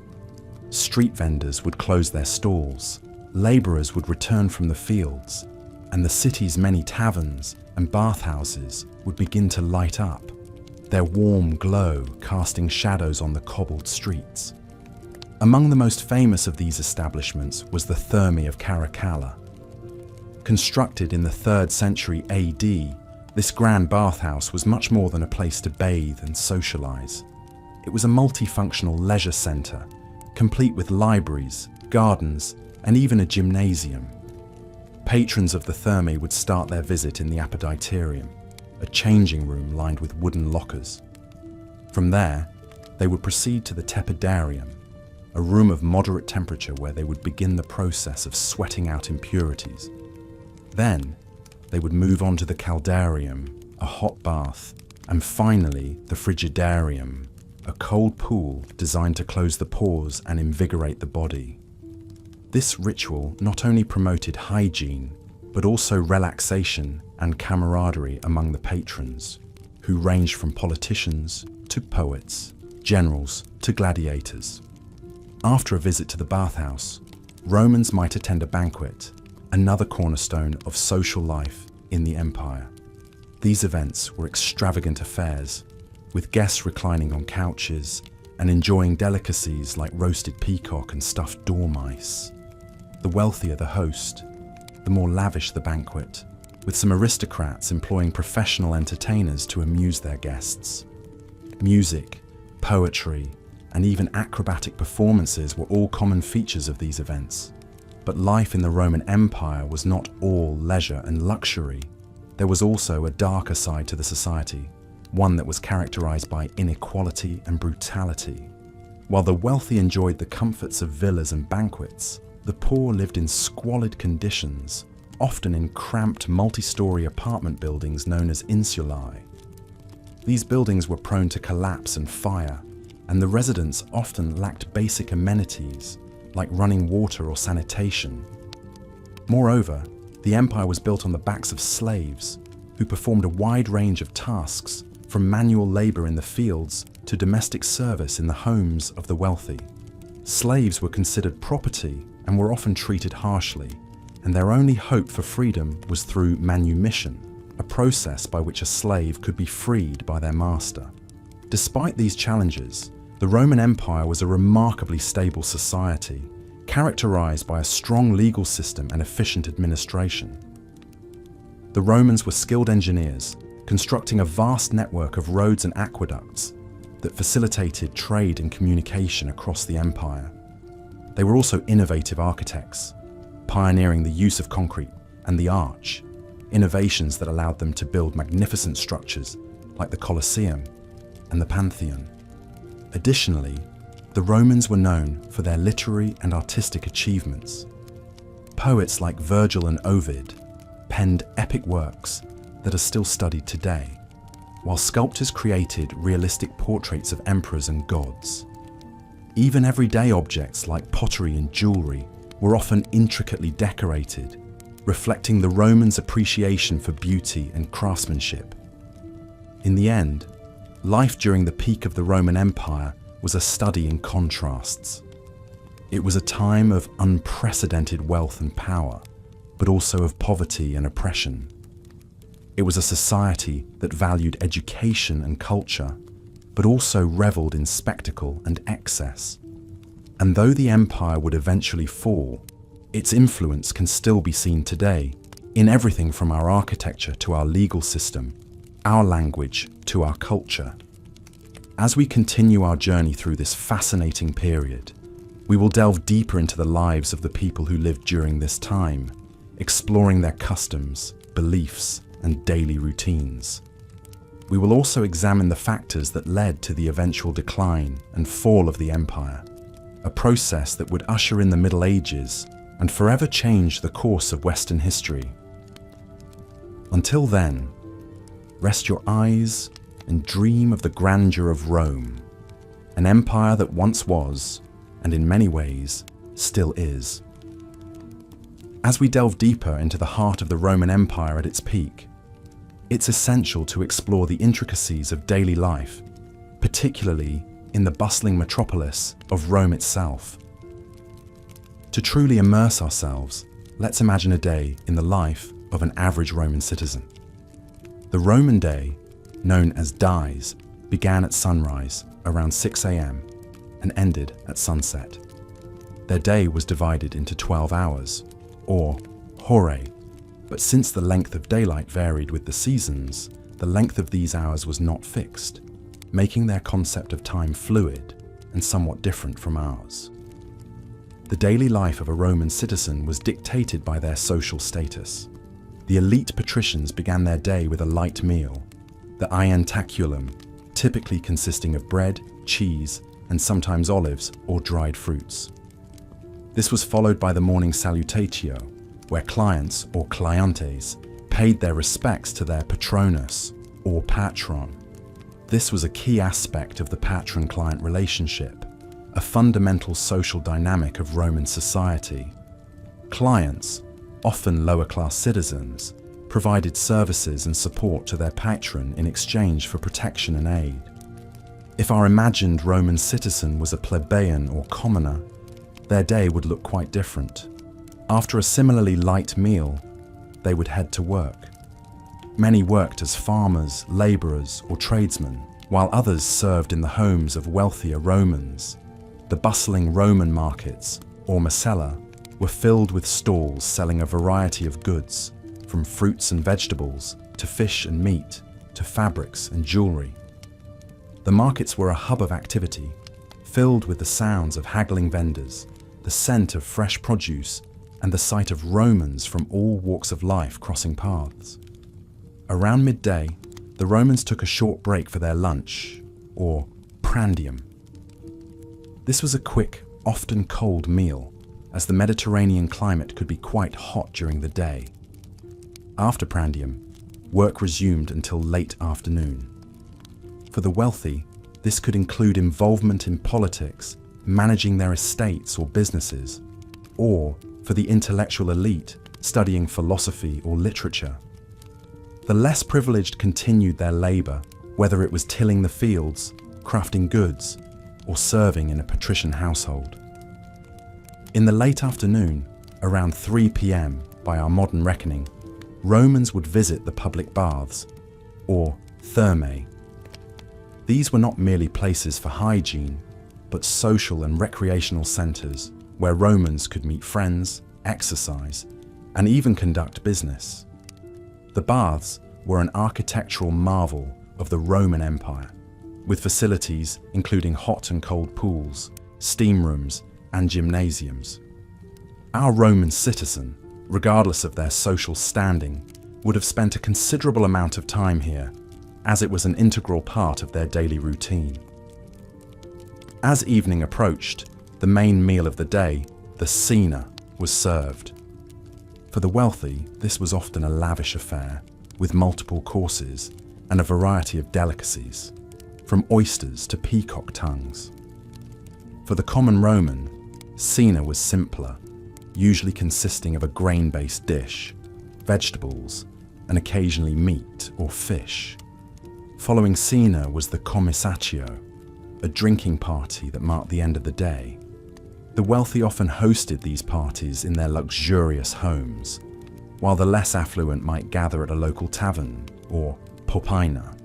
Street vendors would close their stalls, labourers would return from the fields, and the city's many taverns and bathhouses would begin to light up, their warm glow casting shadows on the cobbled streets. Among the most famous of these establishments was the Thermae of Caracalla. Constructed in the 3rd century AD, this grand bathhouse was much more than a place to bathe and socialise. It was a multifunctional leisure centre, complete with libraries, gardens, and even a gymnasium. Patrons of the Thermae would start their visit in the Apoditerium, a changing room lined with wooden lockers. From there, they would proceed to the Tepidarium, a room of moderate temperature where they would begin the process of sweating out impurities. Then, they would move on to the Caldarium, a hot bath, and finally the Frigidarium, a cold pool designed to close the pores and invigorate the body. This ritual not only promoted hygiene, but also relaxation and camaraderie among the patrons, who ranged from politicians to poets, generals to gladiators. After a visit to the bathhouse, Romans might attend a banquet, another cornerstone of social life in the empire. These events were extravagant affairs, with guests reclining on couches and enjoying delicacies like roasted peacock and stuffed dormice. The wealthier the host, the more lavish the banquet, with some aristocrats employing professional entertainers to amuse their guests. Music, poetry, and even acrobatic performances were all common features of these events. But life in the Roman Empire was not all leisure and luxury. There was also a darker side to the society, one that was characterized by inequality and brutality. While the wealthy enjoyed the comforts of villas and banquets, the poor lived in squalid conditions, often in cramped multi-story apartment buildings known as insulae. These buildings were prone to collapse and fire, and the residents often lacked basic amenities like running water or sanitation. Moreover, the empire was built on the backs of slaves, who performed a wide range of tasks, from manual labor in the fields to domestic service in the homes of the wealthy. Slaves were considered property and were often treated harshly, and their only hope for freedom was through manumission, a process by which a slave could be freed by their master. Despite these challenges, the Roman Empire was a remarkably stable society, characterized by a strong legal system and efficient administration. The Romans were skilled engineers, constructing a vast network of roads and aqueducts that facilitated trade and communication across the empire. They were also innovative architects, pioneering the use of concrete and the arch, innovations that allowed them to build magnificent structures like the Colosseum and the Pantheon. Additionally, the Romans were known for their literary and artistic achievements. Poets like Virgil and Ovid penned epic works that are still studied today, while sculptors created realistic portraits of emperors and gods. Even everyday objects like pottery and jewelry were often intricately decorated, reflecting the Romans' appreciation for beauty and craftsmanship. In the end, life during the peak of the Roman Empire was a study in contrasts. It was a time of unprecedented wealth and power, but also of poverty and oppression. It was a society that valued education and culture, but also reveled in spectacle and excess. And though the empire would eventually fall, its influence can still be seen today in everything from our architecture to our legal system, our language to our culture. As we continue our journey through this fascinating period, we will delve deeper into the lives of the people who lived during this time, exploring their customs, beliefs, and daily routines. We will also examine the factors that led to the eventual decline and fall of the empire, a process that would usher in the Middle Ages and forever change the course of Western history. Until then, rest your eyes and dream of the grandeur of Rome, an empire that once was, and in many ways, still is. As we delve deeper into the heart of the Roman Empire at its peak, it's essential to explore the intricacies of daily life, particularly in the bustling metropolis of Rome itself. To truly immerse ourselves, let's imagine a day in the life of an average Roman citizen. The Roman day, known as dies, began at sunrise around 6 a.m. and ended at sunset. Their day was divided into 12 hours, or horae, but since the length of daylight varied with the seasons, the length of these hours was not fixed, making their concept of time fluid and somewhat different from ours. The daily life of a Roman citizen was dictated by their social status. The elite patricians began their day with a light meal, the ientaculum, typically consisting of bread, cheese, and sometimes olives or dried fruits. This was followed by the morning salutatio, where clients or clientes paid their respects to their patronus or patron. This was a key aspect of the patron-client relationship, a fundamental social dynamic of Roman society. Clients, often lower-class citizens, provided services and support to their patron in exchange for protection and aid. If our imagined Roman citizen was a plebeian or commoner, their day would look quite different. After a similarly light meal, they would head to work. Many worked as farmers, labourers, or tradesmen, while others served in the homes of wealthier Romans. The bustling Roman markets, or Masella, were filled with stalls selling a variety of goods, from fruits and vegetables, to fish and meat, to fabrics and jewellery. The markets were a hub of activity, filled with the sounds of haggling vendors, the scent of fresh produce, and the sight of Romans from all walks of life crossing paths. Around midday, the Romans took a short break for their lunch, or prandium. This was a quick, often cold meal, as the Mediterranean climate could be quite hot during the day. After prandium, work resumed until late afternoon. For the wealthy, this could include involvement in politics, managing their estates or businesses, or for the intellectual elite, studying philosophy or literature. The less privileged continued their labour, whether it was tilling the fields, crafting goods, or serving in a patrician household. In the late afternoon, around 3 p.m. by our modern reckoning, Romans would visit the public baths, or thermae. These were not merely places for hygiene, but social and recreational centres where Romans could meet friends, exercise, and even conduct business. The baths were an architectural marvel of the Roman Empire, with facilities including hot and cold pools, steam rooms, and gymnasiums. Our Roman citizen, regardless of their social standing, would have spent a considerable amount of time here, as it was an integral part of their daily routine. As evening approached, the main meal of the day, the cena, was served. For the wealthy, this was often a lavish affair, with multiple courses and a variety of delicacies, from oysters to peacock tongues. For the common Roman, cena was simpler, usually consisting of a grain-based dish, vegetables, and occasionally meat or fish. Following cena was the commissatio, a drinking party that marked the end of the day. The wealthy often hosted these parties in their luxurious homes, while the less affluent might gather at a local tavern or popina.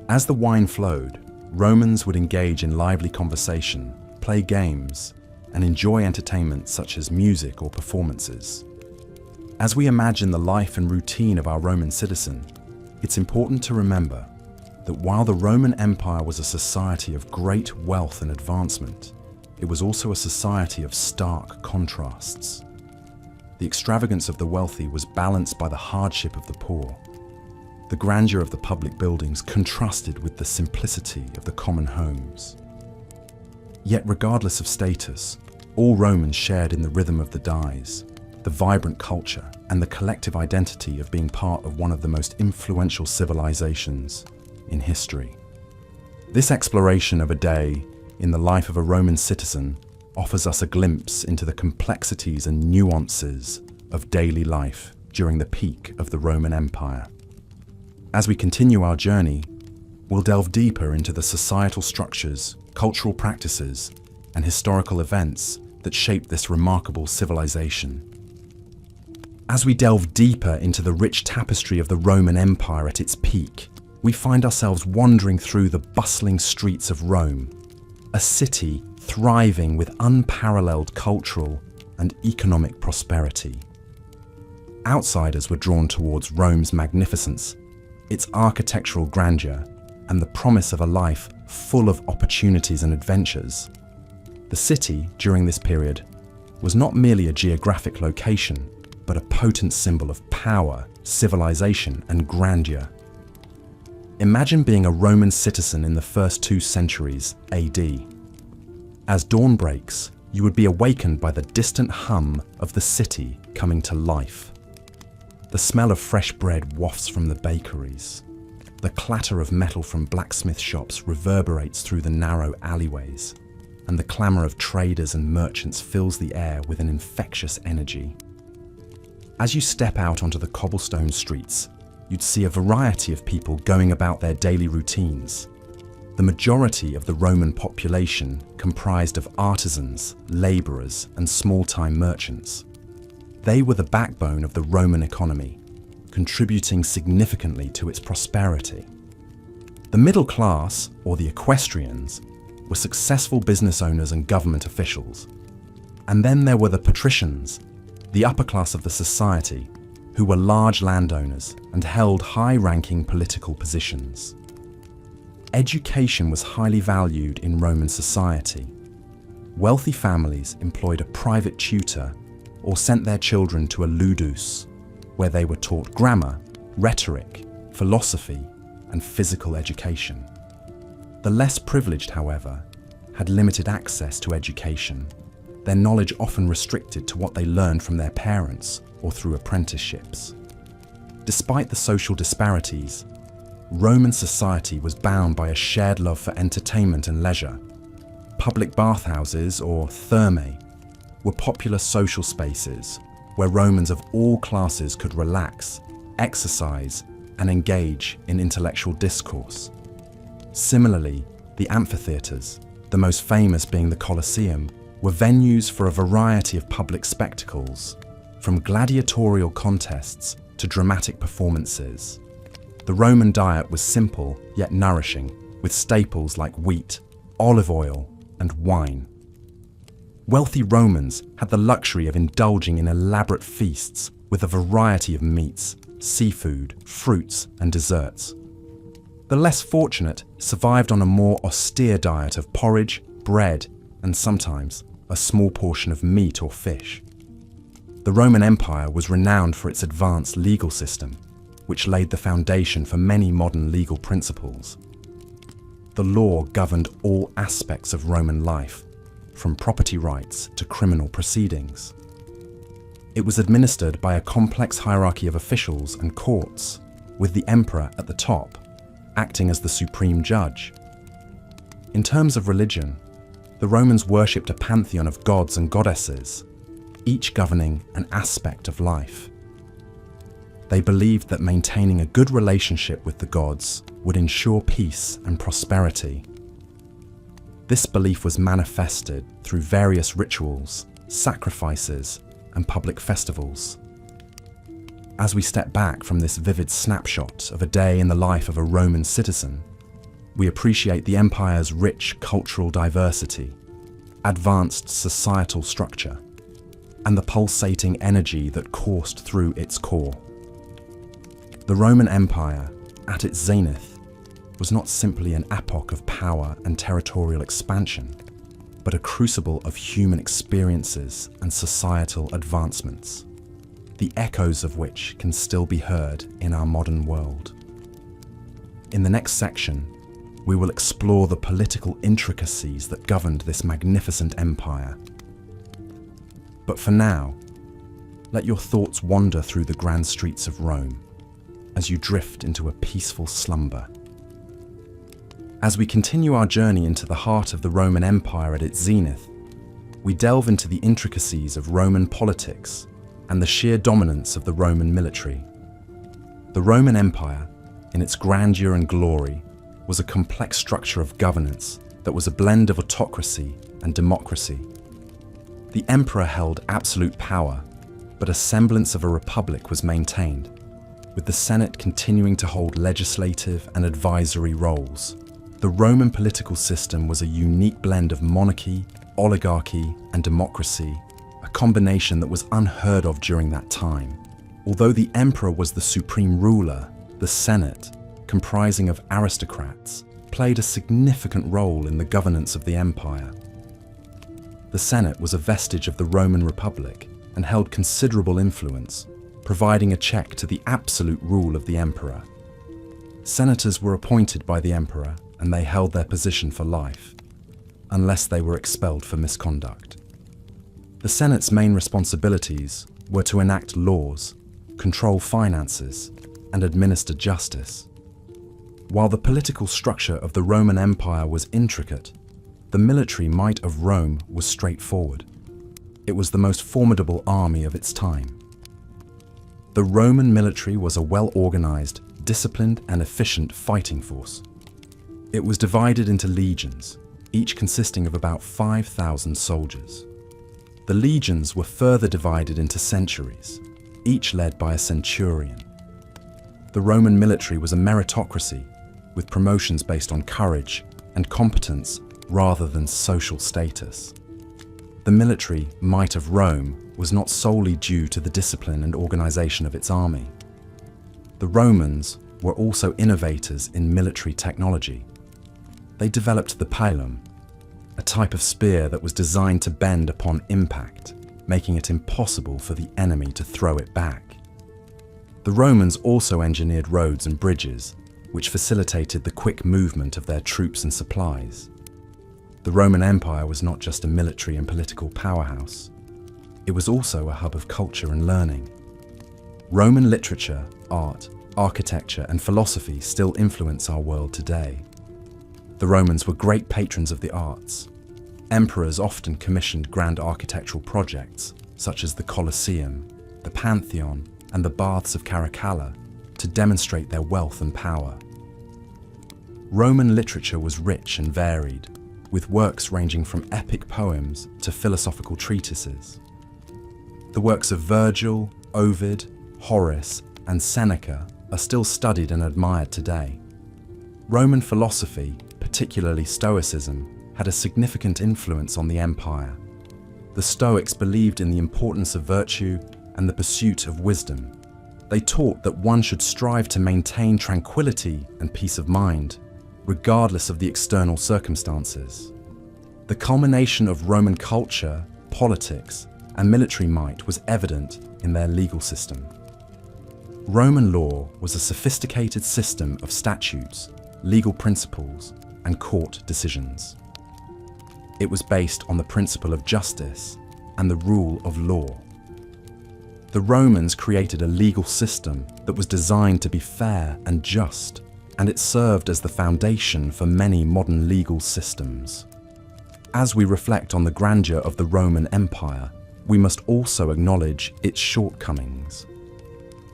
As the wine flowed, Romans would engage in lively conversation, play games, and enjoy entertainment such as music or performances. As we imagine the life and routine of our Roman citizen, it's important to remember that while the Roman Empire was a society of great wealth and advancement, it was also a society of stark contrasts. The extravagance of the wealthy was balanced by the hardship of the poor. The grandeur of the public buildings contrasted with the simplicity of the common homes. Yet regardless of status, all Romans shared in the rhythm of the dies, the vibrant culture, and the collective identity of being part of one of the most influential civilizations in history. This exploration of a day in the life of a Roman citizen offers us a glimpse into the complexities and nuances of daily life during the peak of the Roman Empire. As we continue our journey, we'll delve deeper into the societal structures, cultural practices, and historical events that shaped this remarkable civilization. As we delve deeper into the rich tapestry of the Roman Empire at its peak, we find ourselves wandering through the bustling streets of Rome, a city thriving with unparalleled cultural and economic prosperity. Outsiders were drawn towards Rome's magnificence, its architectural grandeur, and the promise of a life full of opportunities and adventures. The city, during this period, was not merely a geographic location, but a potent symbol of power, civilization, and grandeur. Imagine being a Roman citizen in the first 2 centuries AD. As dawn breaks, you would be awakened by the distant hum of the city coming to life. The smell of fresh bread wafts from the bakeries. The clatter of metal from blacksmith shops reverberates through the narrow alleyways, and the clamour of traders and merchants fills the air with an infectious energy. As you step out onto the cobblestone streets, you'd see a variety of people going about their daily routines. The majority of the Roman population comprised of artisans, labourers, and small-time merchants. They were the backbone of the Roman economy, contributing significantly to its prosperity. The middle class, or the equestrians, were successful business owners and government officials. And then there were the patricians, the upper class of the society, who were large landowners and held high-ranking political positions. Education was highly valued in Roman society. Wealthy families employed a private tutor or sent their children to a ludus, where they were taught grammar, rhetoric, philosophy, and physical education. The less privileged, however, had limited access to education, their knowledge often restricted to what they learned from their parents or through apprenticeships. Despite the social disparities, Roman society was bound by a shared love for entertainment and leisure. Public bathhouses, or thermae, were popular social spaces where Romans of all classes could relax, exercise, and engage in intellectual discourse. Similarly, the amphitheatres, the most famous being the Colosseum, were venues for a variety of public spectacles, from gladiatorial contests to dramatic performances. The Roman diet was simple yet nourishing, with staples like wheat, olive oil, and wine. Wealthy Romans had the luxury of indulging in elaborate feasts with a variety of meats, seafood, fruits, and desserts. The less fortunate survived on a more austere diet of porridge, bread, and sometimes a small portion of meat or fish. The Roman Empire was renowned for its advanced legal system, which laid the foundation for many modern legal principles. The law governed all aspects of Roman life, from property rights to criminal proceedings. It was administered by a complex hierarchy of officials and courts, with the emperor at the top, acting as the supreme judge. In terms of religion, the Romans worshipped a pantheon of gods and goddesses, each governing an aspect of life. They believed that maintaining a good relationship with the gods would ensure peace and prosperity. This belief was manifested through various rituals, sacrifices, and public festivals. As we step back from this vivid snapshot of a day in the life of a Roman citizen, we appreciate the empire's rich cultural diversity, advanced societal structure, and the pulsating energy that coursed through its core. The Roman Empire, at its zenith, was not simply an epoch of power and territorial expansion, but a crucible of human experiences and societal advancements, the echoes of which can still be heard in our modern world. In the next section, we will explore the political intricacies that governed this magnificent empire. But for now, let your thoughts wander through the grand streets of Rome as you drift into a peaceful slumber. As we continue our journey into the heart of the Roman Empire at its zenith, we delve into the intricacies of Roman politics and the sheer dominance of the Roman military. The Roman Empire, in its grandeur and glory, was a complex structure of governance that was a blend of autocracy and democracy. The emperor held absolute power, but a semblance of a republic was maintained, with the Senate continuing to hold legislative and advisory roles. The Roman political system was a unique blend of monarchy, oligarchy, and democracy, a combination that was unheard of during that time. Although the emperor was the supreme ruler, the Senate, comprising of aristocrats, played a significant role in the governance of the empire. The Senate was a vestige of the Roman Republic and held considerable influence, providing a check to the absolute rule of the emperor. Senators were appointed by the emperor, and they held their position for life, unless they were expelled for misconduct. The Senate's main responsibilities were to enact laws, control finances, and administer justice. While the political structure of the Roman Empire was intricate, the military might of Rome was straightforward. It was the most formidable army of its time. The Roman military was a well-organized, disciplined, and efficient fighting force. It was divided into legions, each consisting of about 5,000 soldiers. The legions were further divided into centuries, each led by a centurion. The Roman military was a meritocracy, with promotions based on courage and competence rather than social status. The military might of Rome was not solely due to the discipline and organization of its army. The Romans were also innovators in military technology. They developed the pilum, a type of spear that was designed to bend upon impact, making it impossible for the enemy to throw it back. The Romans also engineered roads and bridges, which facilitated the quick movement of their troops and supplies. The Roman Empire was not just a military and political powerhouse. It was also a hub of culture and learning. Roman literature, art, architecture, and philosophy still influence our world today. The Romans were great patrons of the arts. Emperors often commissioned grand architectural projects, such as the Colosseum, the Pantheon, and the Baths of Caracalla, to demonstrate their wealth and power. Roman literature was rich and varied, with works ranging from epic poems to philosophical treatises. The works of Virgil, Ovid, Horace, and Seneca are still studied and admired today. Roman philosophy, particularly Stoicism, had a significant influence on the empire. The Stoics believed in the importance of virtue and the pursuit of wisdom. They taught that one should strive to maintain tranquility and peace of mind, regardless of the external circumstances. The culmination of Roman culture, politics, and military might was evident in their legal system. Roman law was a sophisticated system of statutes, legal principles, and court decisions. It was based on the principle of justice and the rule of law. The Romans created a legal system that was designed to be fair and just, and it served as the foundation for many modern legal systems. As we reflect on the grandeur of the Roman Empire, we must also acknowledge its shortcomings.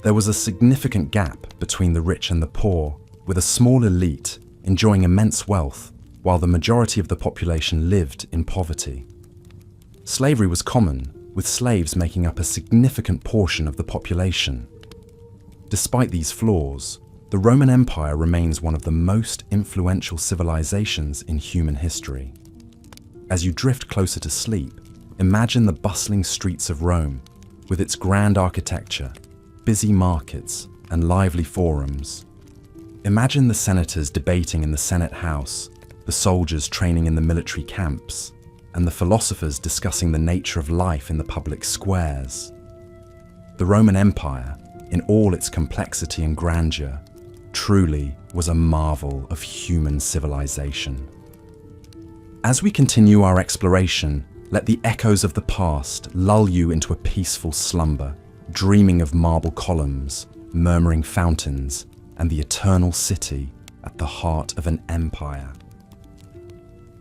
There was a significant gap between the rich and the poor, with a small elite enjoying immense wealth, while the majority of the population lived in poverty. Slavery was common, with slaves making up a significant portion of the population. Despite these flaws, the Roman Empire remains one of the most influential civilizations in human history. As you drift closer to sleep, imagine the bustling streets of Rome, with its grand architecture, busy markets, and lively forums. Imagine the senators debating in the Senate House, the soldiers training in the military camps, and the philosophers discussing the nature of life in the public squares. The Roman Empire, in all its complexity and grandeur, truly was a marvel of human civilization. As we continue our exploration, let the echoes of the past lull you into a peaceful slumber, dreaming of marble columns, murmuring fountains, and the eternal city at the heart of an empire.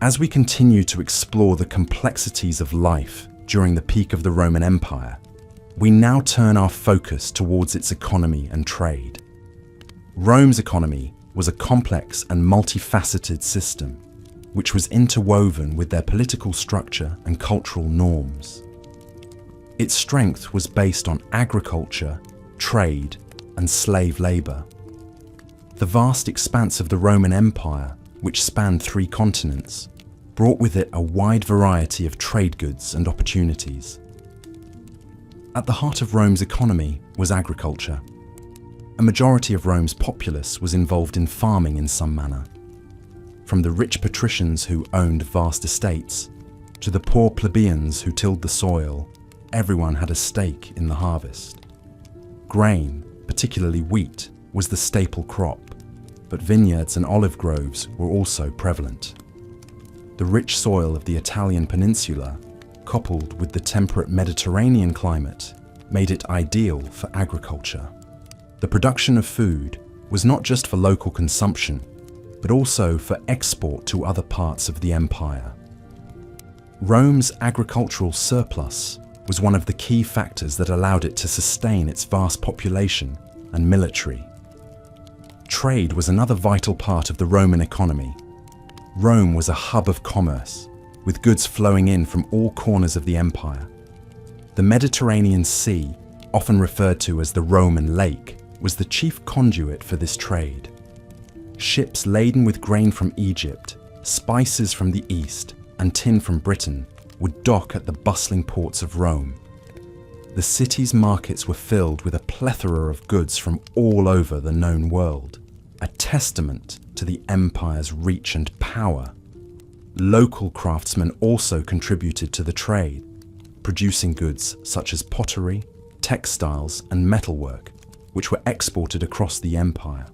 As we continue to explore the complexities of life during the peak of the Roman Empire, we now turn our focus towards its economy and trade. Rome's economy was a complex and multifaceted system, which was interwoven with their political structure and cultural norms. Its strength was based on agriculture, trade, and slave labor. The vast expanse of the Roman Empire, which spanned 3 continents, brought with it a wide variety of trade goods and opportunities. At the heart of Rome's economy was agriculture. A majority of Rome's populace was involved in farming in some manner. From the rich patricians who owned vast estates, to the poor plebeians who tilled the soil, everyone had a stake in the harvest. Grain, particularly wheat, was the staple crop, but vineyards and olive groves were also prevalent. The rich soil of the Italian peninsula, coupled with the temperate Mediterranean climate, made it ideal for agriculture. The production of food, was not just for local consumption, but also for export to other parts of the empire. Rome's agricultural surplus was one of the key factors that allowed it to sustain its vast population and military. Trade was another vital part of the Roman economy. Rome was a hub of commerce, with goods flowing in from all corners of the empire. The Mediterranean Sea, often referred to as the Roman Lake, was the chief conduit for this trade. Ships laden with grain from Egypt, spices from the east, and tin from Britain would dock at the bustling ports of Rome. The city's markets were filled with a plethora of goods from all over the known world, a testament to the empire's reach and power. Local craftsmen also contributed to the trade, producing goods such as pottery, textiles, and metalwork, which were exported across the empire.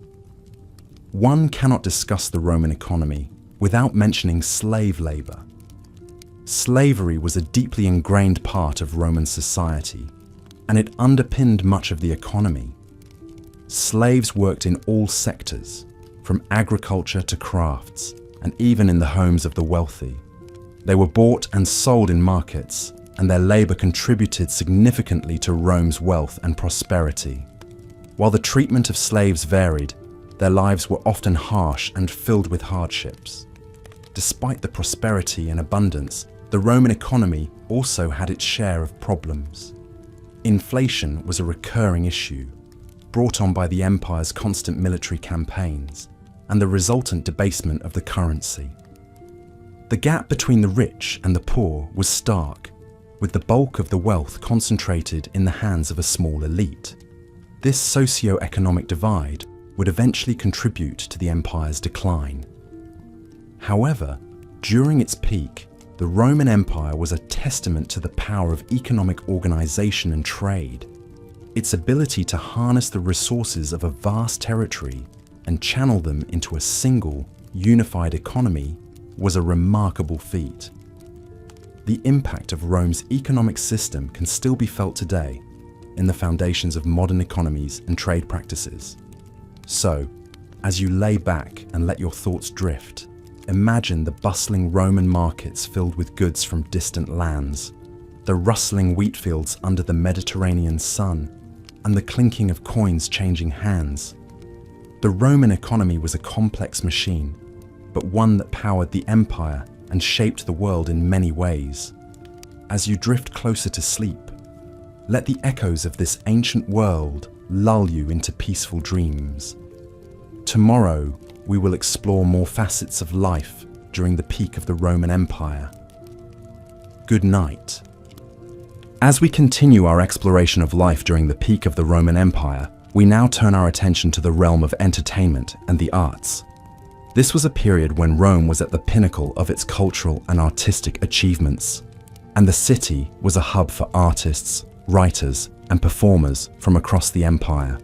One cannot discuss the Roman economy without mentioning slave labor. Slavery was a deeply ingrained part of Roman society, and it underpinned much of the economy. Slaves worked in all sectors, from agriculture to crafts, and even in the homes of the wealthy. They were bought and sold in markets, and their labor contributed significantly to Rome's wealth and prosperity. While the treatment of slaves varied, their lives were often harsh and filled with hardships. Despite the prosperity and abundance, the Roman economy also had its share of problems. Inflation was a recurring issue, brought on by the empire's constant military campaigns and the resultant debasement of the currency. The gap between the rich and the poor was stark, with the bulk of the wealth concentrated in the hands of a small elite. This socio-economic divide would eventually contribute to the empire's decline. However, during its peak, the Roman Empire was a testament to the power of economic organization and trade. Its ability to harness the resources of a vast territory and channel them into a single, unified economy was a remarkable feat. The impact of Rome's economic system can still be felt today in the foundations of modern economies and trade practices. So, as you lay back and let your thoughts drift, imagine the bustling Roman markets filled with goods from distant lands, the rustling wheat fields under the Mediterranean sun, and the clinking of coins changing hands. The Roman economy was a complex machine, but one that powered the empire and shaped the world in many ways. As you drift closer to sleep, let the echoes of this ancient world lull you into peaceful dreams. Tomorrow, we will explore more facets of life during the peak of the Roman Empire. Good night. As we continue our exploration of life during the peak of the Roman Empire, we now turn our attention to the realm of entertainment and the arts. This was a period when Rome was at the pinnacle of its cultural and artistic achievements, and the city was a hub for artists, writers, and performers from across the empire.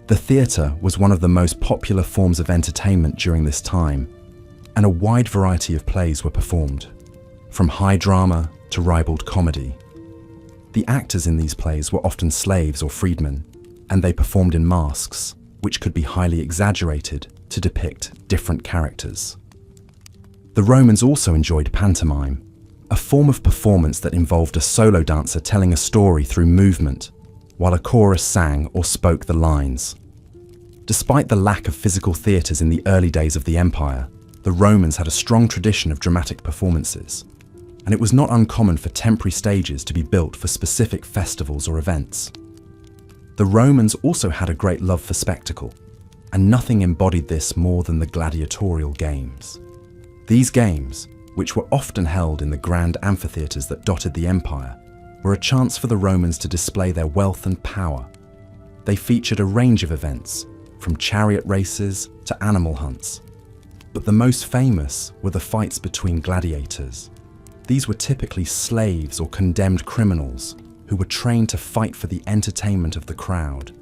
The theatre was one of the most popular forms of entertainment during this time, and a wide variety of plays were performed, from high drama to ribald comedy. The actors in these plays were often slaves or freedmen, and they performed in masks, which could be highly exaggerated to depict different characters. The Romans also enjoyed pantomime, a form of performance that involved a solo dancer telling a story through movement, while a chorus sang or spoke the lines. Despite the lack of physical theatres in the early days of the empire, the Romans had a strong tradition of dramatic performances, and it was not uncommon for temporary stages to be built for specific festivals or events. The Romans also had a great love for spectacle, and nothing embodied this more than the gladiatorial games. These games, which were often held in the grand amphitheatres that dotted the empire, were a chance for the Romans to display their wealth and power. They featured a range of events, from chariot races to animal hunts. But the most famous were the fights between gladiators. These were typically slaves or condemned criminals who were trained to fight for the entertainment of the crowd.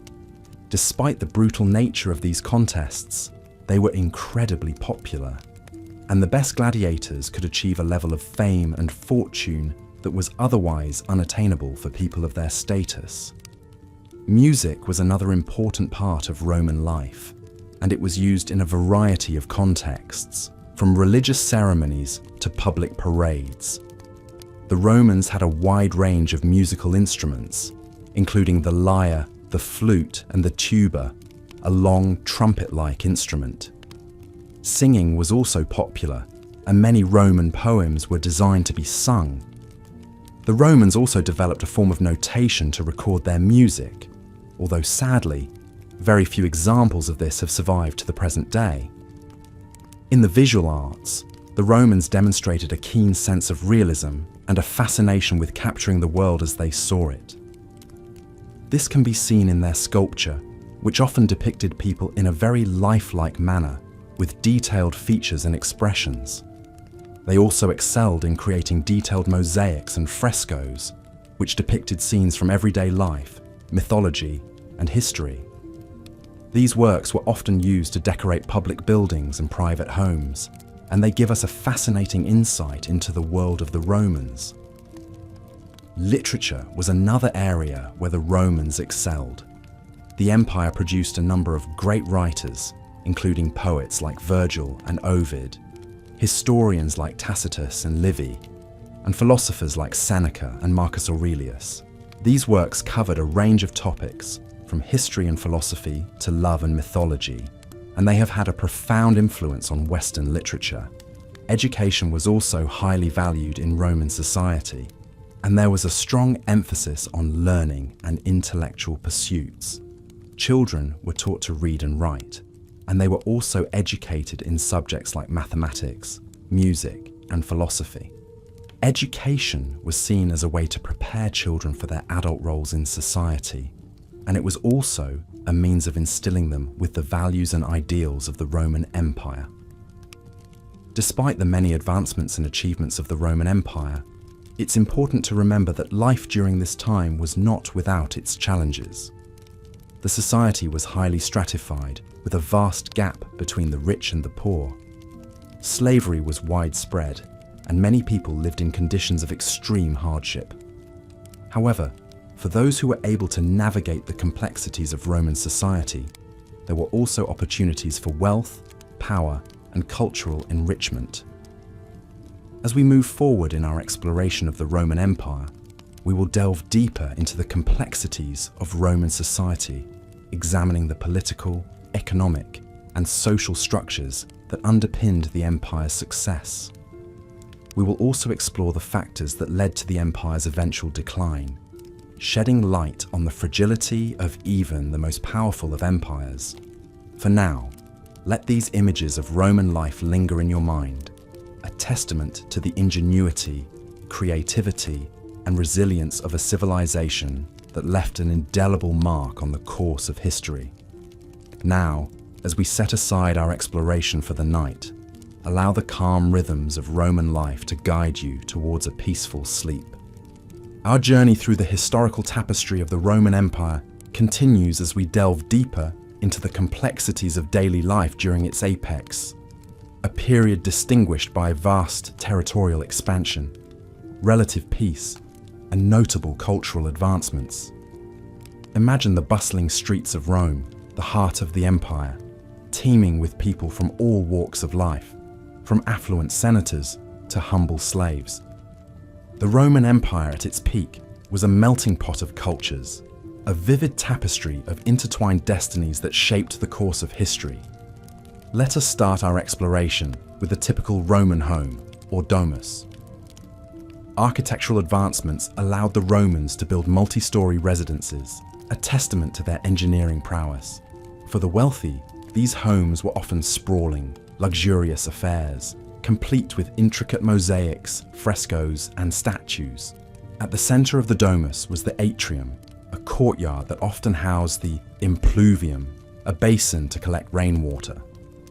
Despite the brutal nature of these contests, they were incredibly popular, and the best gladiators could achieve a level of fame and fortune that was otherwise unattainable for people of their status. Music was another important part of Roman life. and it was used in a variety of contexts, from religious ceremonies to public parades. The Romans had a wide range of musical instruments, including the lyre, the flute, and the tuba, a long trumpet-like instrument. Singing was also popular, and many Roman poems were designed to be sung. The Romans also developed a form of notation to record their music, although sadly, very few examples of this have survived to the present day. In the visual arts, the Romans demonstrated a keen sense of realism and a fascination with capturing the world as they saw it. This can be seen in their sculpture, which often depicted people in a very lifelike manner, with detailed features and expressions. They also excelled in creating detailed mosaics and frescoes, which depicted scenes from everyday life, mythology, and history. These works were often used to decorate public buildings and private homes, and they give us a fascinating insight into the world of the Romans. Literature was another area where the Romans excelled. The empire produced a number of great writers, including poets like Virgil and Ovid, historians like Tacitus and Livy, and philosophers like Seneca and Marcus Aurelius. These works covered a range of topics, from history and philosophy to love and mythology, and they have had a profound influence on Western literature. Education was also highly valued in Roman society, and there was a strong emphasis on learning and intellectual pursuits. Children were taught to read and write, and they were also educated in subjects like mathematics, music, and philosophy. Education was seen as a way to prepare children for their adult roles in society, and it was also a means of instilling them with the values and ideals of the Roman Empire. Despite the many advancements and achievements of the Roman Empire, it's important to remember that life during this time was not without its challenges. The society was highly stratified, with a vast gap between the rich and the poor. Slavery was widespread, and many people lived in conditions of extreme hardship. However, for those who were able to navigate the complexities of Roman society, there were also opportunities for wealth, power, and cultural enrichment. As we move forward in our exploration of the Roman Empire, we will delve deeper into the complexities of Roman society, examining the political, economic, and social structures that underpinned the empire's success. We will also explore the factors that led to the empire's eventual decline, shedding light on the fragility of even the most powerful of empires. For now, let these images of Roman life linger in your mind, a testament to the ingenuity, creativity, and resilience of a civilization that left an indelible mark on the course of history. Now, as we set aside our exploration for the night, allow the calm rhythms of Roman life to guide you towards a peaceful sleep. Our journey through the historical tapestry of the Roman Empire continues as we delve deeper into the complexities of daily life during its apex, a period distinguished by vast territorial expansion, relative peace, and notable cultural advancements. Imagine the bustling streets of Rome, the heart of the empire, teeming with people from all walks of life, from affluent senators to humble slaves. The Roman Empire at its peak was a melting pot of cultures, a vivid tapestry of intertwined destinies that shaped the course of history. Let us start our exploration with the typical Roman home, or domus. Architectural advancements allowed the Romans to build multi-story residences, a testament to their engineering prowess. For the wealthy, these homes were often sprawling, luxurious affairs, complete with intricate mosaics, frescoes, and statues. At the center of the domus was the atrium, a courtyard that often housed the impluvium, a basin to collect rainwater.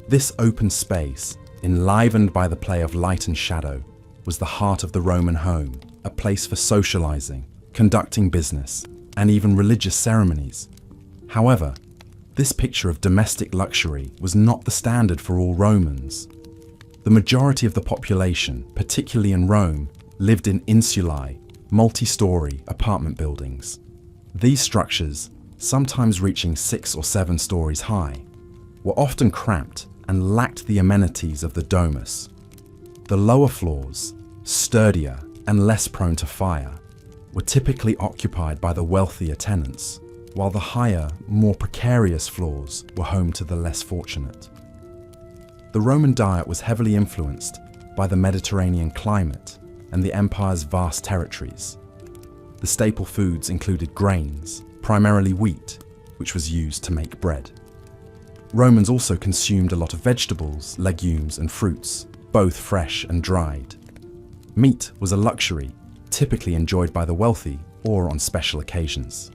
This open space, enlivened by the play of light and shadow, was the heart of the Roman home, a place for socializing, conducting business, and even religious ceremonies. However, this picture of domestic luxury was not the standard for all Romans. The majority of the population, particularly in Rome, lived in insulae, multi-story apartment buildings. These structures, sometimes reaching 6 or 7 stories high, were often cramped and lacked the amenities of the domus. The lower floors, sturdier and less prone to fire, were typically occupied by the wealthier tenants, while the higher, more precarious floors were home to the less fortunate. The Roman diet was heavily influenced by the Mediterranean climate and the empire's vast territories. The staple foods included grains, primarily wheat, which was used to make bread. Romans also consumed a lot of vegetables, legumes, and fruits, both fresh and dried. Meat was a luxury, typically enjoyed by the wealthy or on special occasions.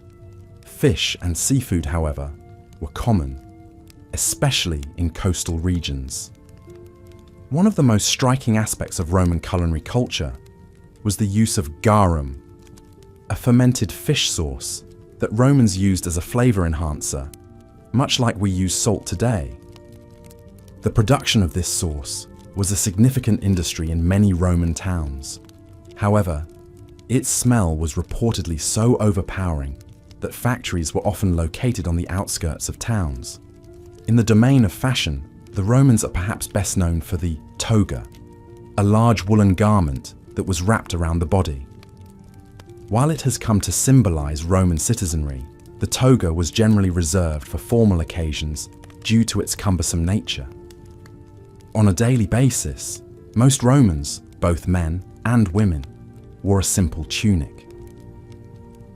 Fish and seafood, however, were common, especially in coastal regions. One of the most striking aspects of Roman culinary culture was the use of garum, a fermented fish sauce that Romans used as a flavor enhancer, much like we use salt today. The production of this sauce was a significant industry in many Roman towns. However, its smell was reportedly so overpowering that factories were often located on the outskirts of towns. In the domain of fashion, the Romans are perhaps best known for the toga, a large woolen garment that was wrapped around the body. While it has come to symbolize Roman citizenry, the toga was generally reserved for formal occasions due to its cumbersome nature. On a daily basis, most Romans, both men and women, wore a simple tunic.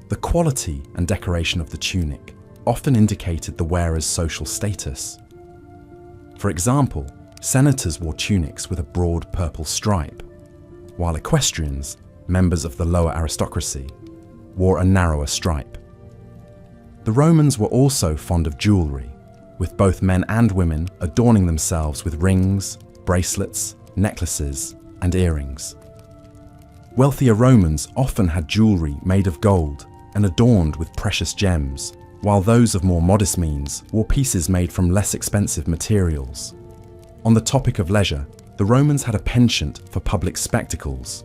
The quality and decoration of the tunic often indicated the wearer's social status. For example, senators wore tunics with a broad purple stripe, while equestrians, members of the lower aristocracy, wore a narrower stripe. The Romans were also fond of jewelry, with both men and women adorning themselves with rings, bracelets, necklaces, and earrings. Wealthier Romans often had jewelry made of gold and adorned with precious gems, while those of more modest means wore pieces made from less expensive materials. On the topic of leisure, the Romans had a penchant for public spectacles.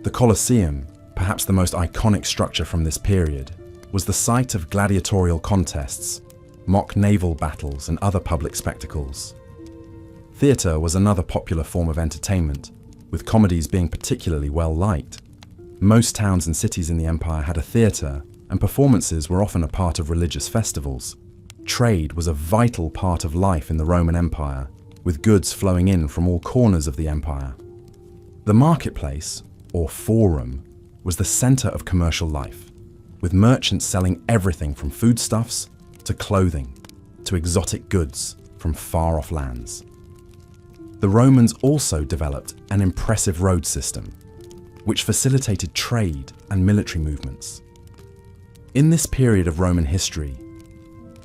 The Colosseum, perhaps the most iconic structure from this period, was the site of gladiatorial contests, mock naval battles, and other public spectacles. Theatre was another popular form of entertainment, with comedies being particularly well liked. Most towns and cities in the empire had a theatre, and performances were often a part of religious festivals. Trade was a vital part of life in the Roman Empire, with goods flowing in from all corners of the empire. The marketplace, or forum, was the centre of commercial life, with merchants selling everything from foodstuffs to clothing to exotic goods from far-off lands. The Romans also developed an impressive road system, which facilitated trade and military movements. In this period of Roman history,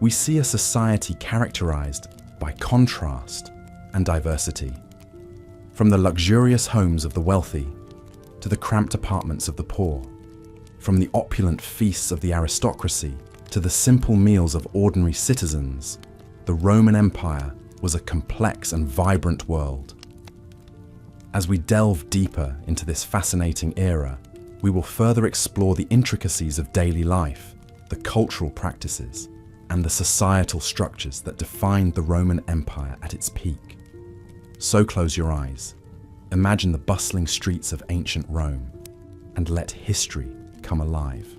we see a society characterized by contrast and diversity, from the luxurious homes of the wealthy to the cramped apartments of the poor, from the opulent feasts of the aristocracy to the simple meals of ordinary citizens. The Roman Empire was a complex and vibrant world. As we delve deeper into this fascinating era, we will further explore the intricacies of daily life, the cultural practices, and the societal structures that defined the Roman Empire at its peak. So close your eyes, imagine the bustling streets of ancient Rome, and let history come alive.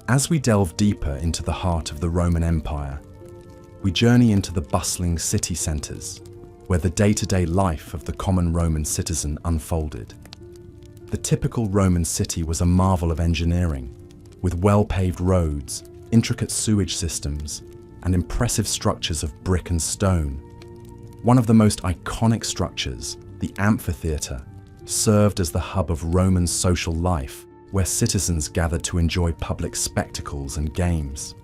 As we delve deeper into the heart of the Roman Empire, we journey into the bustling city centres, where the day-to-day life of the common Roman citizen unfolded. The typical Roman city was a marvel of engineering, with well-paved roads, intricate sewage systems, and impressive structures of brick and stone. One of the most iconic structures, the amphitheatre, served as the hub of Roman social life, where citizens gathered to enjoy public spectacles and games.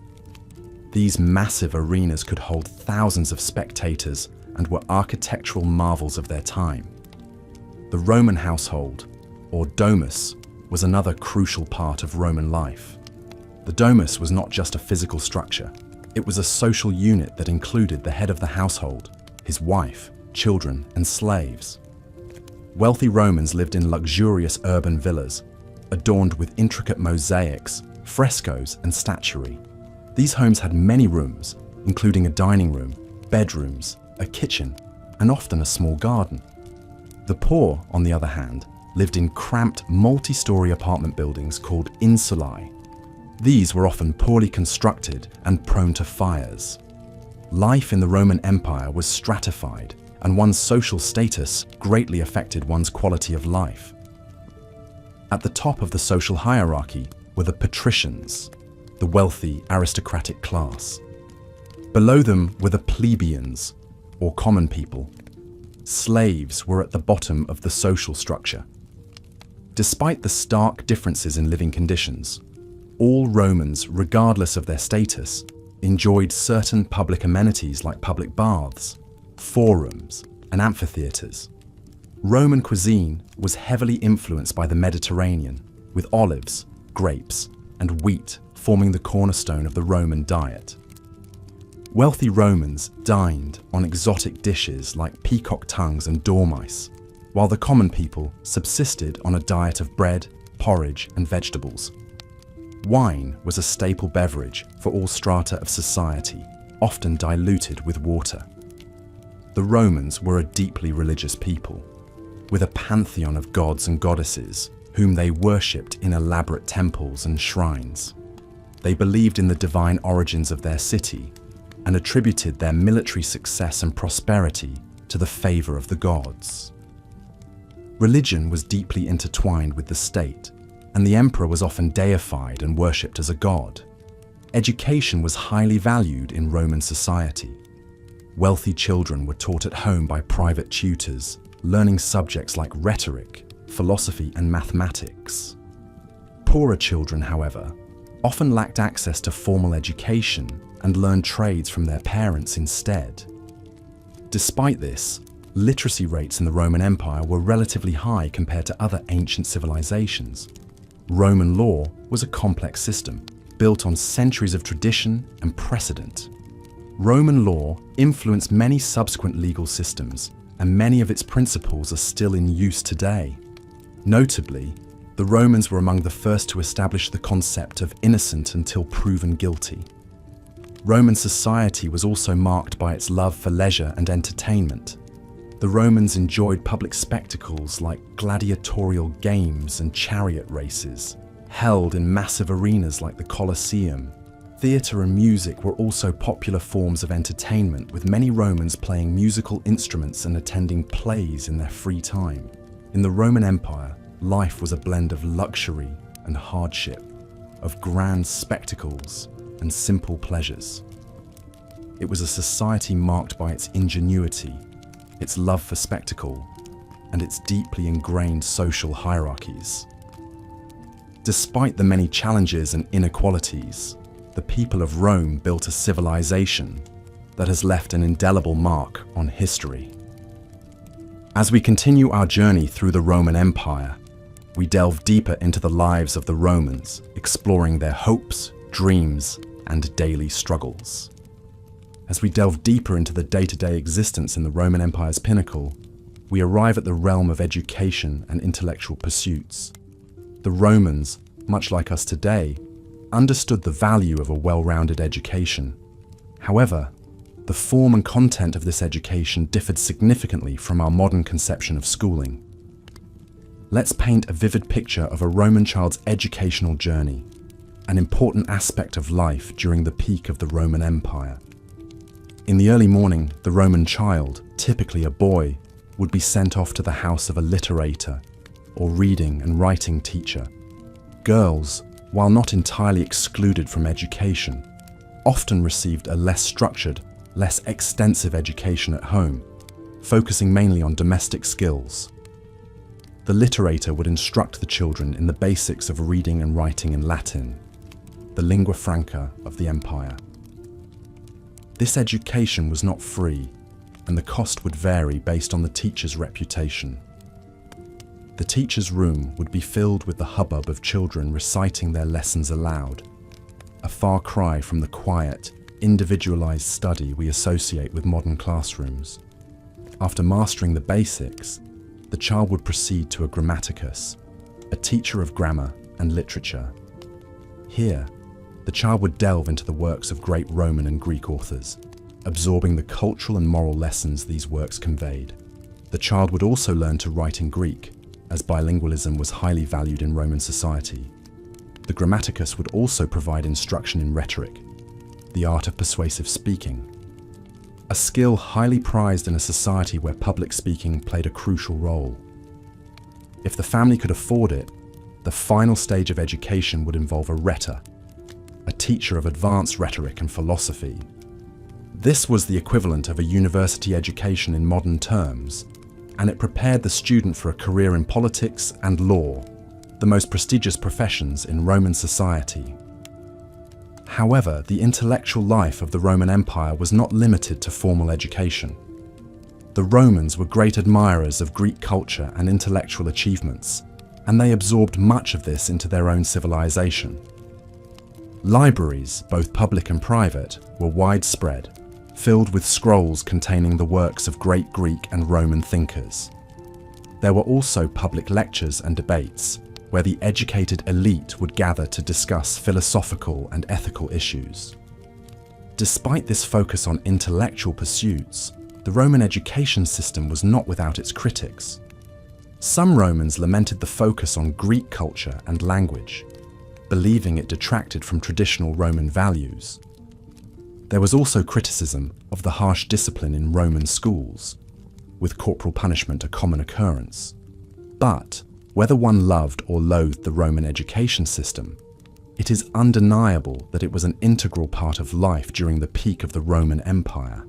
These massive arenas could hold thousands of spectators and were architectural marvels of their time. The Roman household, or domus, was another crucial part of Roman life. The domus was not just a physical structure, it was a social unit that included the head of the household, his wife, children, and slaves. Wealthy Romans lived in luxurious urban villas, adorned with intricate mosaics, frescoes, and statuary. These homes had many rooms, including a dining room, bedrooms, a kitchen, and often a small garden. The poor, on the other hand, lived in cramped multi-story apartment buildings called insulae. These were often poorly constructed and prone to fires. Life in the Roman Empire was stratified, and one's social status greatly affected one's quality of life. At the top of the social hierarchy were the patricians, the wealthy aristocratic class. Below them were the plebeians, or common people. Slaves were at the bottom of the social structure. Despite the stark differences in living conditions, all Romans, regardless of their status, enjoyed certain public amenities like public baths, forums, and amphitheatres. Roman cuisine was heavily influenced by the Mediterranean, with olives, grapes, and wheat forming the cornerstone of the Roman diet. Wealthy Romans dined on exotic dishes like peacock tongues and dormice, while the common people subsisted on a diet of bread, porridge, and vegetables. Wine was a staple beverage for all strata of society, often diluted with water. The Romans were a deeply religious people, with a pantheon of gods and goddesses whom they worshipped in elaborate temples and shrines. They believed in the divine origins of their city and attributed their military success and prosperity to the favor of the gods. Religion was deeply intertwined with the state, and the emperor was often deified and worshipped as a god. Education was highly valued in Roman society. Wealthy children were taught at home by private tutors, learning subjects like rhetoric, philosophy, and mathematics. Poorer children, however, often lacked access to formal education and learned trades from their parents instead. Despite this, literacy rates in the Roman Empire were relatively high compared to other ancient civilizations. Roman law was a complex system, built on centuries of tradition and precedent. Roman law influenced many subsequent legal systems, and many of its principles are still in use today. Notably, the Romans were among the first to establish the concept of innocent until proven guilty. Roman society was also marked by its love for leisure and entertainment. The Romans enjoyed public spectacles like gladiatorial games and chariot races, held in massive arenas like the Colosseum. Theatre and music were also popular forms of entertainment, with many Romans playing musical instruments and attending plays in their free time. In the Roman Empire, life was a blend of luxury and hardship, of grand spectacles and simple pleasures. It was a society marked by its ingenuity, its love for spectacle, and its deeply ingrained social hierarchies. Despite the many challenges and inequalities, the people of Rome built a civilization that has left an indelible mark on history. As we continue our journey through the Roman Empire, we delve deeper into the lives of the Romans, exploring their hopes, dreams, and daily struggles. As we delve deeper into the day-to-day existence in the Roman Empire's pinnacle, we arrive at the realm of education and intellectual pursuits. The Romans, much like us today, understood the value of a well-rounded education. However, the form and content of this education differed significantly from our modern conception of schooling. Let's paint a vivid picture of a Roman child's educational journey, an important aspect of life during the peak of the Roman Empire. In the early morning, the Roman child, typically a boy, would be sent off to the house of a literator, or reading and writing teacher. Girls, while not entirely excluded from education, often received a less structured, less extensive education at home, focusing mainly on domestic skills. The literator would instruct the children in the basics of reading and writing in Latin, the lingua franca of the empire. This education was not free, and the cost would vary based on the teacher's reputation. The teacher's room would be filled with the hubbub of children reciting their lessons aloud, a far cry from the quiet, individualized study we associate with modern classrooms. After mastering the basics, the child would proceed to a grammaticus, a teacher of grammar and literature. Here, the child would delve into the works of great Roman and Greek authors, absorbing the cultural and moral lessons these works conveyed. The child would also learn to write in Greek, as bilingualism was highly valued in Roman society. The grammaticus would also provide instruction in rhetoric, the art of persuasive speaking, a skill highly prized in a society where public speaking played a crucial role. If the family could afford it, the final stage of education would involve a rhetor, a teacher of advanced rhetoric and philosophy. This was the equivalent of a university education in modern terms, and it prepared the student for a career in politics and law, the most prestigious professions in Roman society. However, the intellectual life of the Roman Empire was not limited to formal education. The Romans were great admirers of Greek culture and intellectual achievements, and they absorbed much of this into their own civilization. Libraries, both public and private, were widespread, filled with scrolls containing the works of great Greek and Roman thinkers. There were also public lectures and debates, where the educated elite would gather to discuss philosophical and ethical issues. Despite this focus on intellectual pursuits, the Roman education system was not without its critics. Some Romans lamented the focus on Greek culture and language, believing it detracted from traditional Roman values. There was also criticism of the harsh discipline in Roman schools, with corporal punishment a common occurrence. But whether one loved or loathed the Roman education system, it is undeniable that it was an integral part of life during the peak of the Roman Empire.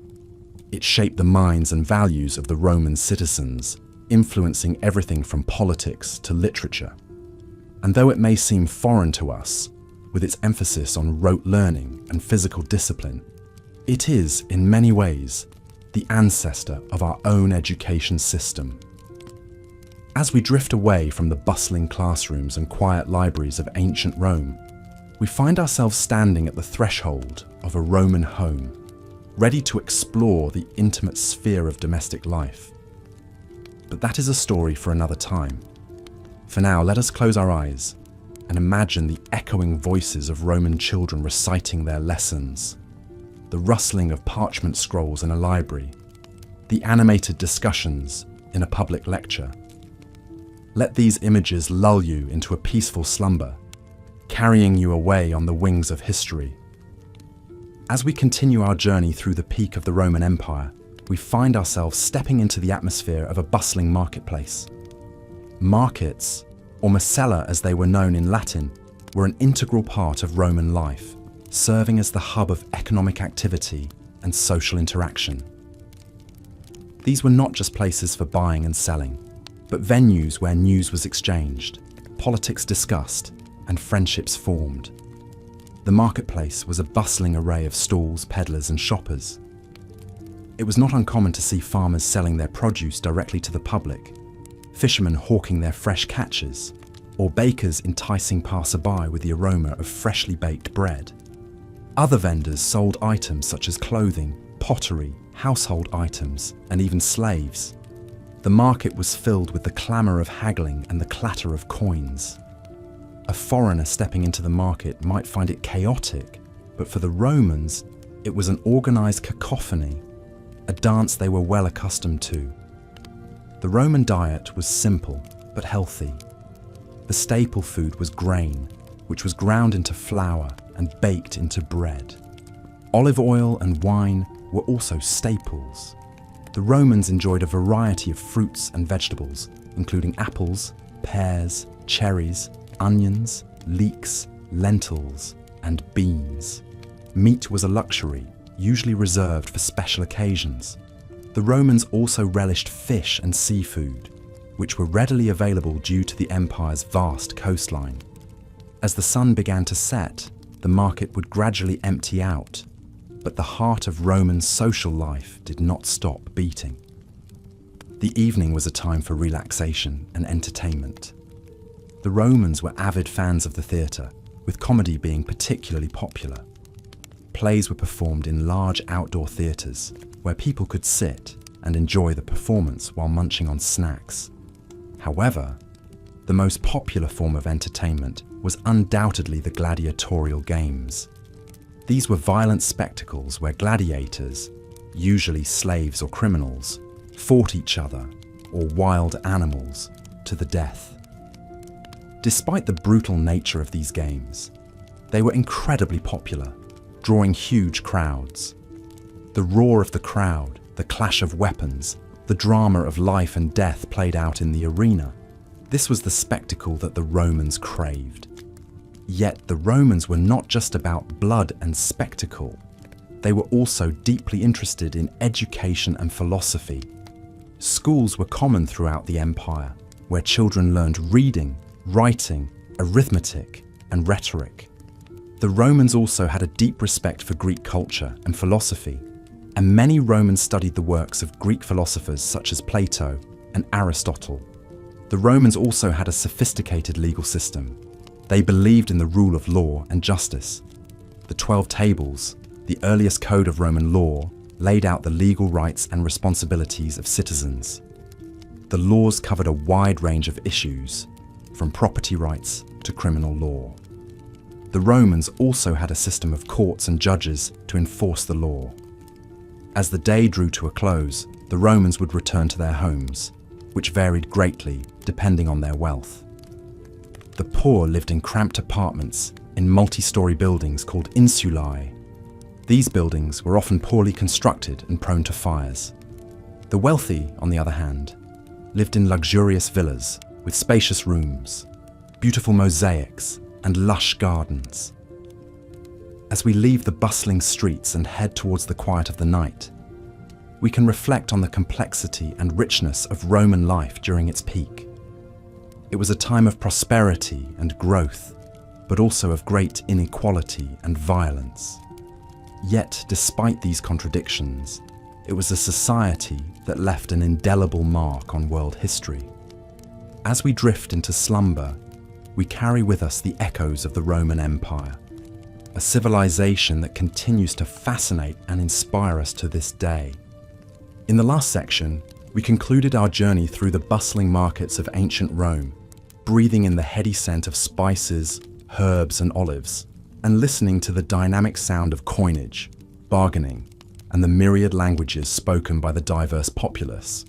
It shaped the minds and values of the Roman citizens, influencing everything from politics to literature. And though it may seem foreign to us, with its emphasis on rote learning and physical discipline, it is, in many ways, the ancestor of our own education system. As we drift away from the bustling classrooms and quiet libraries of ancient Rome, we find ourselves standing at the threshold of a Roman home, ready to explore the intimate sphere of domestic life. But that is a story for another time. For now, let us close our eyes and imagine the echoing voices of Roman children reciting their lessons, the rustling of parchment scrolls in a library, the animated discussions in a public lecture. Let these images lull you into a peaceful slumber, carrying you away on the wings of history. As we continue our journey through the peak of the Roman Empire, we find ourselves stepping into the atmosphere of a bustling marketplace. Markets, or Macella as they were known in Latin, were an integral part of Roman life, serving as the hub of economic activity and social interaction. These were not just places for buying and selling, but venues where news was exchanged, politics discussed, and friendships formed. The marketplace was a bustling array of stalls, peddlers, and shoppers. It was not uncommon to see farmers selling their produce directly to the public, fishermen hawking their fresh catches, or bakers enticing passerby with the aroma of freshly baked bread. Other vendors sold items such as clothing, pottery, household items, and even slaves. The market was filled with the clamour of haggling and the clatter of coins. A foreigner stepping into the market might find it chaotic, but for the Romans, it was an organised cacophony, a dance they were well accustomed to. The Roman diet was simple but healthy. The staple food was grain, which was ground into flour and baked into bread. Olive oil and wine were also staples. The Romans enjoyed a variety of fruits and vegetables, including apples, pears, cherries, onions, leeks, lentils, and beans. Meat was a luxury, usually reserved for special occasions. The Romans also relished fish and seafood, which were readily available due to the empire's vast coastline. As the sun began to set, the market would gradually empty out, but the heart of Roman social life did not stop beating. The evening was a time for relaxation and entertainment. The Romans were avid fans of the theatre, with comedy being particularly popular. Plays were performed in large outdoor theatres, where people could sit and enjoy the performance while munching on snacks. However, the most popular form of entertainment was undoubtedly the gladiatorial games. These were violent spectacles where gladiators, usually slaves or criminals, fought each other, or wild animals, to the death. Despite the brutal nature of these games, they were incredibly popular, drawing huge crowds. The roar of the crowd, the clash of weapons, the drama of life and death played out in the arena. This was the spectacle that the Romans craved. Yet the Romans were not just about blood and spectacle. They were also deeply interested in education and philosophy. Schools were common throughout the empire, where children learned reading, writing, arithmetic, and rhetoric. The Romans also had a deep respect for Greek culture and philosophy, and many Romans studied the works of Greek philosophers such as Plato and Aristotle. The Romans also had a sophisticated legal system. They believed in the rule of law and justice. The 12 Tables, the earliest code of Roman law, laid out the legal rights and responsibilities of citizens. The laws covered a wide range of issues, from property rights to criminal law. The Romans also had a system of courts and judges to enforce the law. As the day drew to a close, the Romans would return to their homes, which varied greatly depending on their wealth. The poor lived in cramped apartments in multi-story buildings called insulae. These buildings were often poorly constructed and prone to fires. The wealthy, on the other hand, lived in luxurious villas with spacious rooms, beautiful mosaics, and lush gardens. As we leave the bustling streets and head towards the quiet of the night, we can reflect on the complexity and richness of Roman life during its peak. It was a time of prosperity and growth, but also of great inequality and violence. Yet, despite these contradictions, it was a society that left an indelible mark on world history. As we drift into slumber, we carry with us the echoes of the Roman Empire, a civilization that continues to fascinate and inspire us to this day. In the last section, we concluded our journey through the bustling markets of ancient Rome, breathing in the heady scent of spices, herbs, and olives, and listening to the dynamic sound of coinage, bargaining, and the myriad languages spoken by the diverse populace.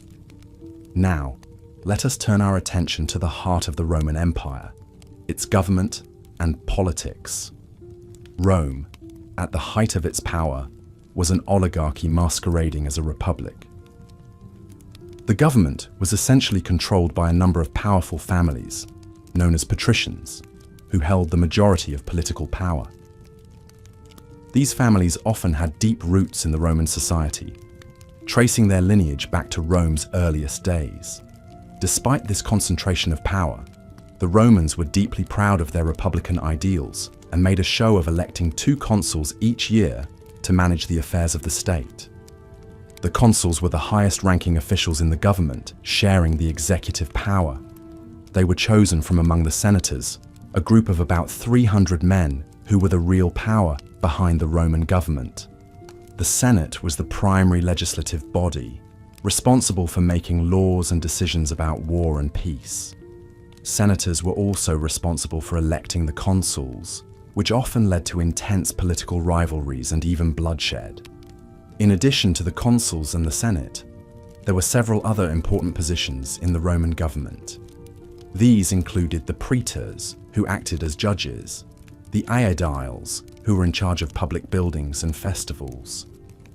Now, let us turn our attention to the heart of the Roman Empire, its government and politics. Rome, at the height of its power, was an oligarchy masquerading as a republic. The government was essentially controlled by a number of powerful families, known as patricians, who held the majority of political power. These families often had deep roots in the Roman society, tracing their lineage back to Rome's earliest days. Despite this concentration of power, the Romans were deeply proud of their republican ideals and made a show of electing 2 consuls each year to manage the affairs of the state. The consuls were the highest-ranking officials in the government, sharing the executive power. They were chosen from among the senators, a group of about 300 men who were the real power behind the Roman government. The Senate was the primary legislative body, responsible for making laws and decisions about war and peace. Senators were also responsible for electing the consuls, which often led to intense political rivalries and even bloodshed. In addition to the consuls and the Senate, there were several other important positions in the Roman government. These included the praetors, who acted as judges, the aediles, who were in charge of public buildings and festivals,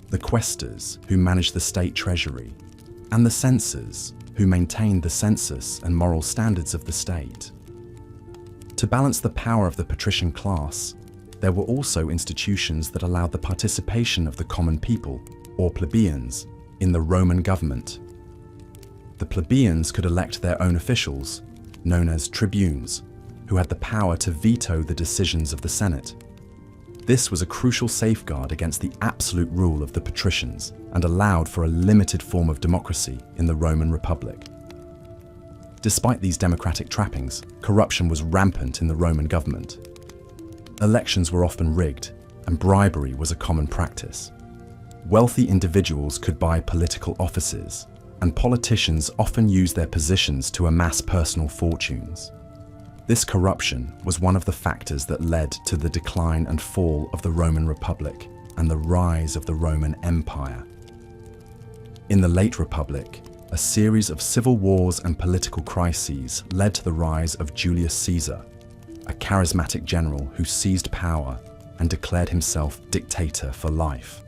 the quaestors, who managed the state treasury, and the censors, who maintained the census and moral standards of the state. To balance the power of the patrician class, there were also institutions that allowed the participation of the common people, or plebeians, in the Roman government. The plebeians could elect their own officials, known as tribunes, who had the power to veto the decisions of the Senate. This was a crucial safeguard against the absolute rule of the patricians and allowed for a limited form of democracy in the Roman Republic. Despite these democratic trappings, corruption was rampant in the Roman government. Elections were often rigged, and bribery was a common practice. Wealthy individuals could buy political offices, and politicians often used their positions to amass personal fortunes. This corruption was one of the factors that led to the decline and fall of the Roman Republic and the rise of the Roman Empire. In the late Republic, a series of civil wars and political crises led to the rise of Julius Caesar, a charismatic general who seized power and declared himself dictator for life.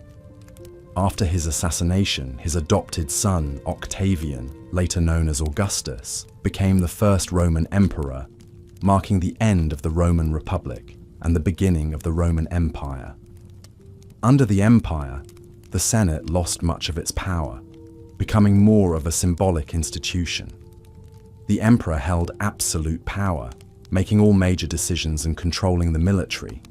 After his assassination, his adopted son, Octavian, later known as Augustus, became the first Roman emperor, marking the end of the Roman Republic and the beginning of the Roman Empire. Under the empire, the Senate lost much of its power, becoming more of a symbolic institution. The emperor held absolute power, making all major decisions and controlling the military.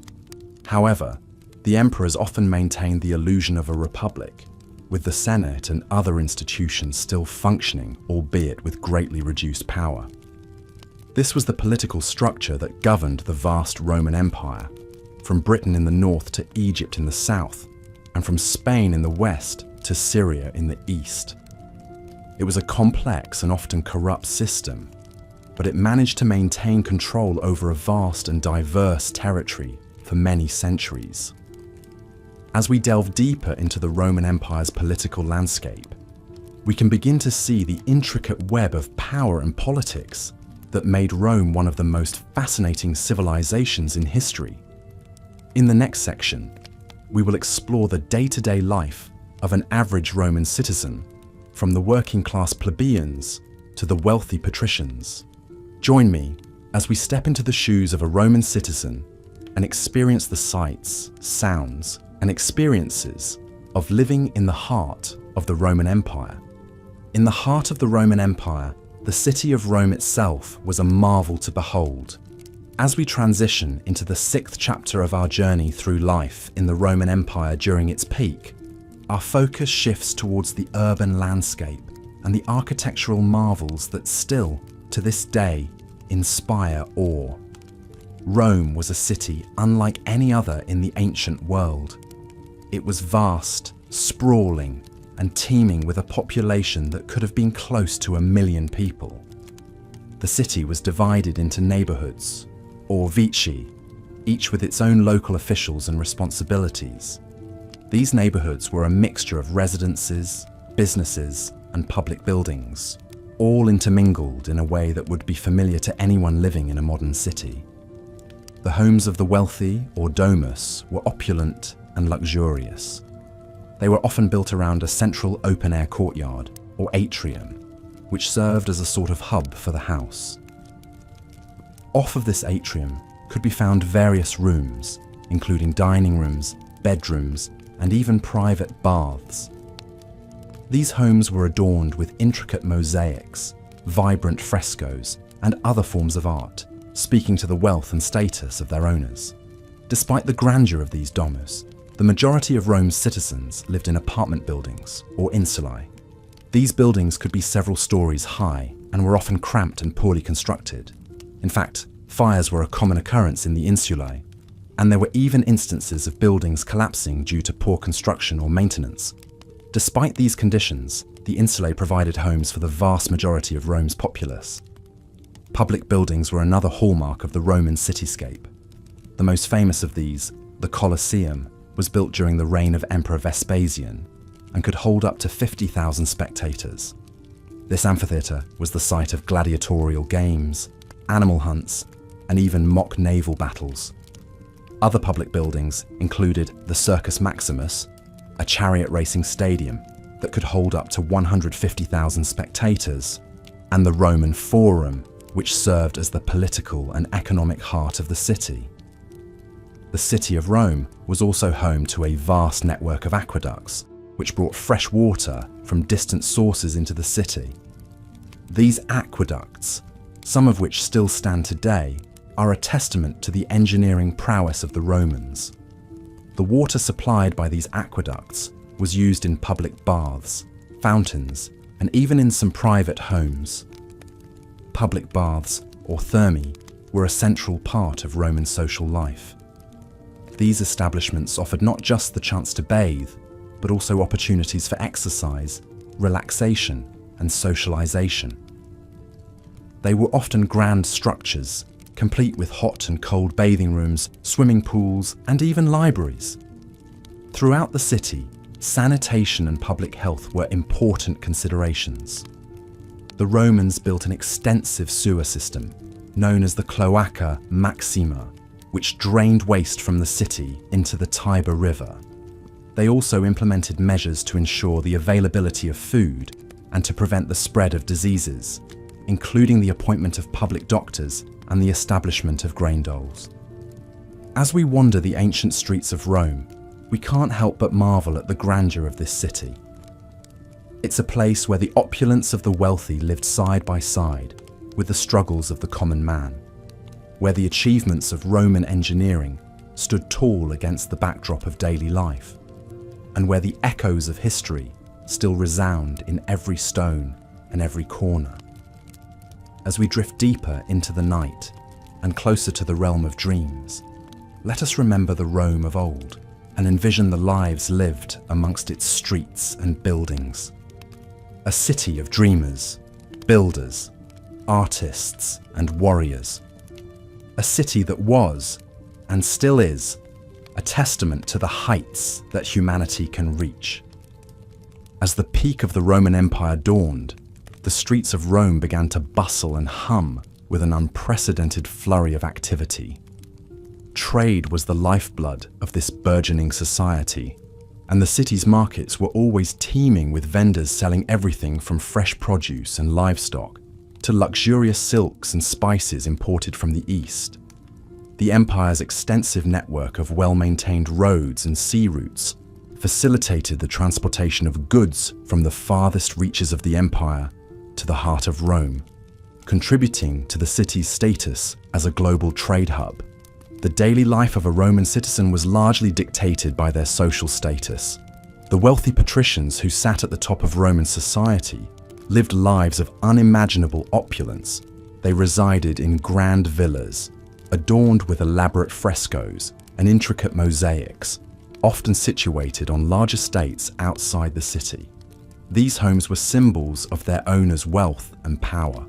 However, the emperors often maintained the illusion of a republic, with the Senate and other institutions still functioning, albeit with greatly reduced power. This was the political structure that governed the vast Roman Empire, from Britain in the north to Egypt in the south, and from Spain in the west to Syria in the east. It was a complex and often corrupt system, but it managed to maintain control over a vast and diverse territory for many centuries. As we delve deeper into the Roman Empire's political landscape, we can begin to see the intricate web of power and politics that made Rome one of the most fascinating civilizations in history. In the next section, we will explore the day-to-day life of an average Roman citizen, from the working-class plebeians to the wealthy patricians. Join me as we step into the shoes of a Roman citizen and experience the sights, sounds, and experiences of living in the heart of the Roman Empire. In the heart of the Roman Empire, the city of Rome itself was a marvel to behold. As we transition into the 6th chapter of our journey through life in the Roman Empire during its peak, our focus shifts towards the urban landscape and the architectural marvels that still, to this day, inspire awe. Rome was a city unlike any other in the ancient world. It was vast, sprawling, and teeming with a population that could have been close to 1 million people. The city was divided into neighborhoods, or vici, each with its own local officials and responsibilities. These neighborhoods were a mixture of residences, businesses, and public buildings, all intermingled in a way that would be familiar to anyone living in a modern city. The homes of the wealthy, or domus, were opulent and luxurious. They were often built around a central open-air courtyard, or atrium, which served as a sort of hub for the house. Off of this atrium could be found various rooms, including dining rooms, bedrooms, and even private baths. These homes were adorned with intricate mosaics, vibrant frescoes, and other forms of art, speaking to the wealth and status of their owners. Despite the grandeur of these domus, the majority of Rome's citizens lived in apartment buildings, or insulae. These buildings could be several stories high and were often cramped and poorly constructed. In fact, fires were a common occurrence in the insulae, and there were even instances of buildings collapsing due to poor construction or maintenance. Despite these conditions, the insulae provided homes for the vast majority of Rome's populace. Public buildings were another hallmark of the Roman cityscape. The most famous of these, the Colosseum, was built during the reign of Emperor Vespasian and could hold up to 50,000 spectators. This amphitheatre was the site of gladiatorial games, animal hunts, and even mock naval battles. Other public buildings included the Circus Maximus, a chariot racing stadium that could hold up to 150,000 spectators, and the Roman Forum, which served as the political and economic heart of the city. The city of Rome was also home to a vast network of aqueducts, which brought fresh water from distant sources into the city. These aqueducts, some of which still stand today, are a testament to the engineering prowess of the Romans. The water supplied by these aqueducts was used in public baths, fountains, and even in some private homes. Public baths, or thermae, were a central part of Roman social life. These establishments offered not just the chance to bathe, but also opportunities for exercise, relaxation, and socialization. They were often grand structures, complete with hot and cold bathing rooms, swimming pools, and even libraries. Throughout the city, sanitation and public health were important considerations. The Romans built an extensive sewer system, known as the Cloaca Maxima, which drained waste from the city into the Tiber River. They also implemented measures to ensure the availability of food and to prevent the spread of diseases, including the appointment of public doctors and the establishment of grain doles. As we wander the ancient streets of Rome, we can't help but marvel at the grandeur of this city. It's a place where the opulence of the wealthy lived side by side with the struggles of the common man, where the achievements of Roman engineering stood tall against the backdrop of daily life, and where the echoes of history still resound in every stone and every corner. As we drift deeper into the night and closer to the realm of dreams, let us remember the Rome of old and envision the lives lived amongst its streets and buildings. A city of dreamers, builders, artists, and warriors. A city that was, and still is, a testament to the heights that humanity can reach. As the peak of the Roman Empire dawned, the streets of Rome began to bustle and hum with an unprecedented flurry of activity. Trade was the lifeblood of this burgeoning society, and the city's markets were always teeming with vendors selling everything from fresh produce and livestock to luxurious silks and spices imported from the east. The empire's extensive network of well-maintained roads and sea routes facilitated the transportation of goods from the farthest reaches of the empire to the heart of Rome, contributing to the city's status as a global trade hub. The daily life of a Roman citizen was largely dictated by their social status. The wealthy patricians who sat at the top of Roman society lived lives of unimaginable opulence. They resided in grand villas, adorned with elaborate frescoes and intricate mosaics, often situated on large estates outside the city. These homes were symbols of their owners' wealth and power,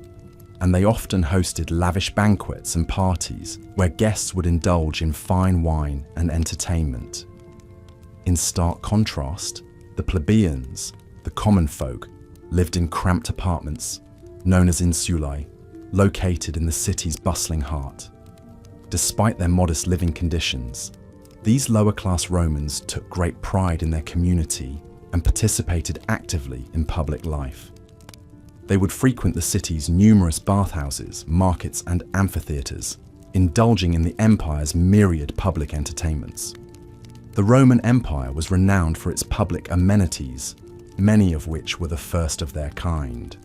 and they often hosted lavish banquets and parties where guests would indulge in fine wine and entertainment. In stark contrast, the plebeians, the common folk, lived in cramped apartments, known as insulae, located in the city's bustling heart. Despite their modest living conditions, these lower-class Romans took great pride in their community and participated actively in public life. They would frequent the city's numerous bathhouses, markets, and amphitheatres, indulging in the empire's myriad public entertainments. The Roman Empire was renowned for its public amenities, many of which were the first of their kind.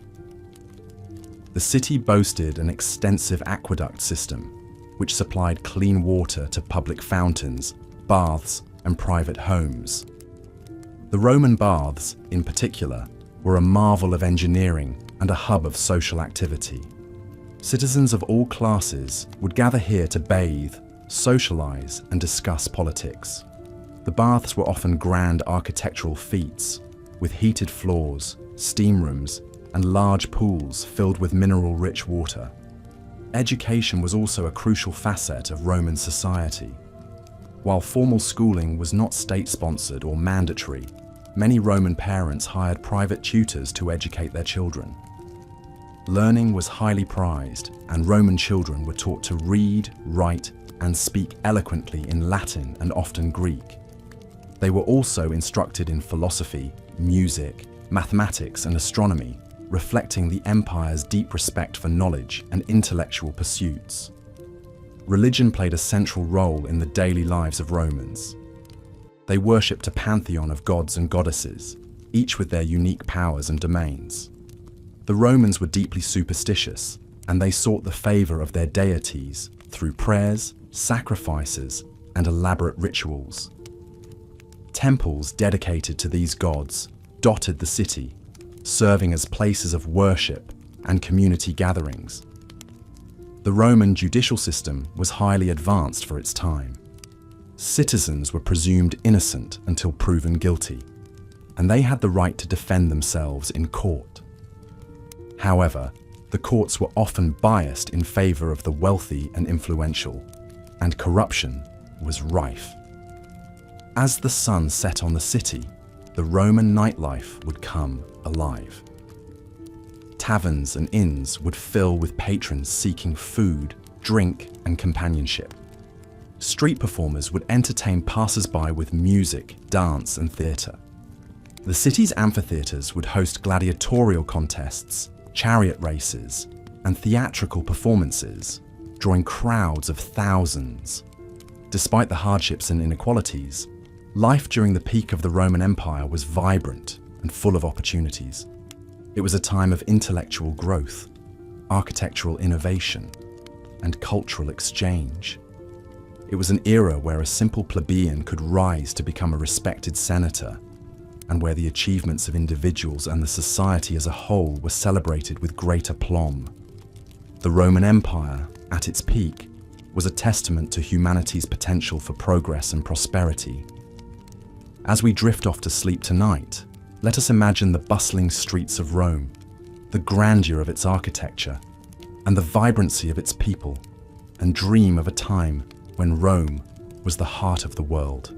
The city boasted an extensive aqueduct system, which supplied clean water to public fountains, baths, and private homes. The Roman baths, in particular, were a marvel of engineering and a hub of social activity. Citizens of all classes would gather here to bathe, socialize, and discuss politics. The baths were often grand architectural feats, with heated floors, steam rooms, and large pools filled with mineral-rich water. Education was also a crucial facet of Roman society. While formal schooling was not state-sponsored or mandatory, many Roman parents hired private tutors to educate their children. Learning was highly prized, and Roman children were taught to read, write, and speak eloquently in Latin and often Greek. They were also instructed in philosophy, music, mathematics, and astronomy, reflecting the empire's deep respect for knowledge and intellectual pursuits. Religion played a central role in the daily lives of Romans. They worshipped a pantheon of gods and goddesses, each with their unique powers and domains. The Romans were deeply superstitious, and they sought the favor of their deities through prayers, sacrifices, and elaborate rituals. Temples dedicated to these gods dotted the city, serving as places of worship and community gatherings. The Roman judicial system was highly advanced for its time. Citizens were presumed innocent until proven guilty, and they had the right to defend themselves in court. However, The courts were often biased in favor of the wealthy and influential, and corruption was rife. As the sun set on the city, the Roman nightlife would come alive. Taverns and inns would fill with patrons seeking food, drink, and companionship. Street performers would entertain passers-by with music, dance, and theatre. The city's amphitheatres would host gladiatorial contests, chariot races, and theatrical performances, drawing crowds of thousands. Despite the hardships and inequalities, life during the peak of the Roman Empire was vibrant and full of opportunities. It was a time of intellectual growth, architectural innovation, and cultural exchange. It was an era where a simple plebeian could rise to become a respected senator, and where the achievements of individuals and the society as a whole were celebrated with great aplomb. The Roman Empire, at its peak, was a testament to humanity's potential for progress and prosperity. As we drift off to sleep tonight, let us imagine the bustling streets of Rome, the grandeur of its architecture, and the vibrancy of its people, and dream of a time when Rome was the heart of the world.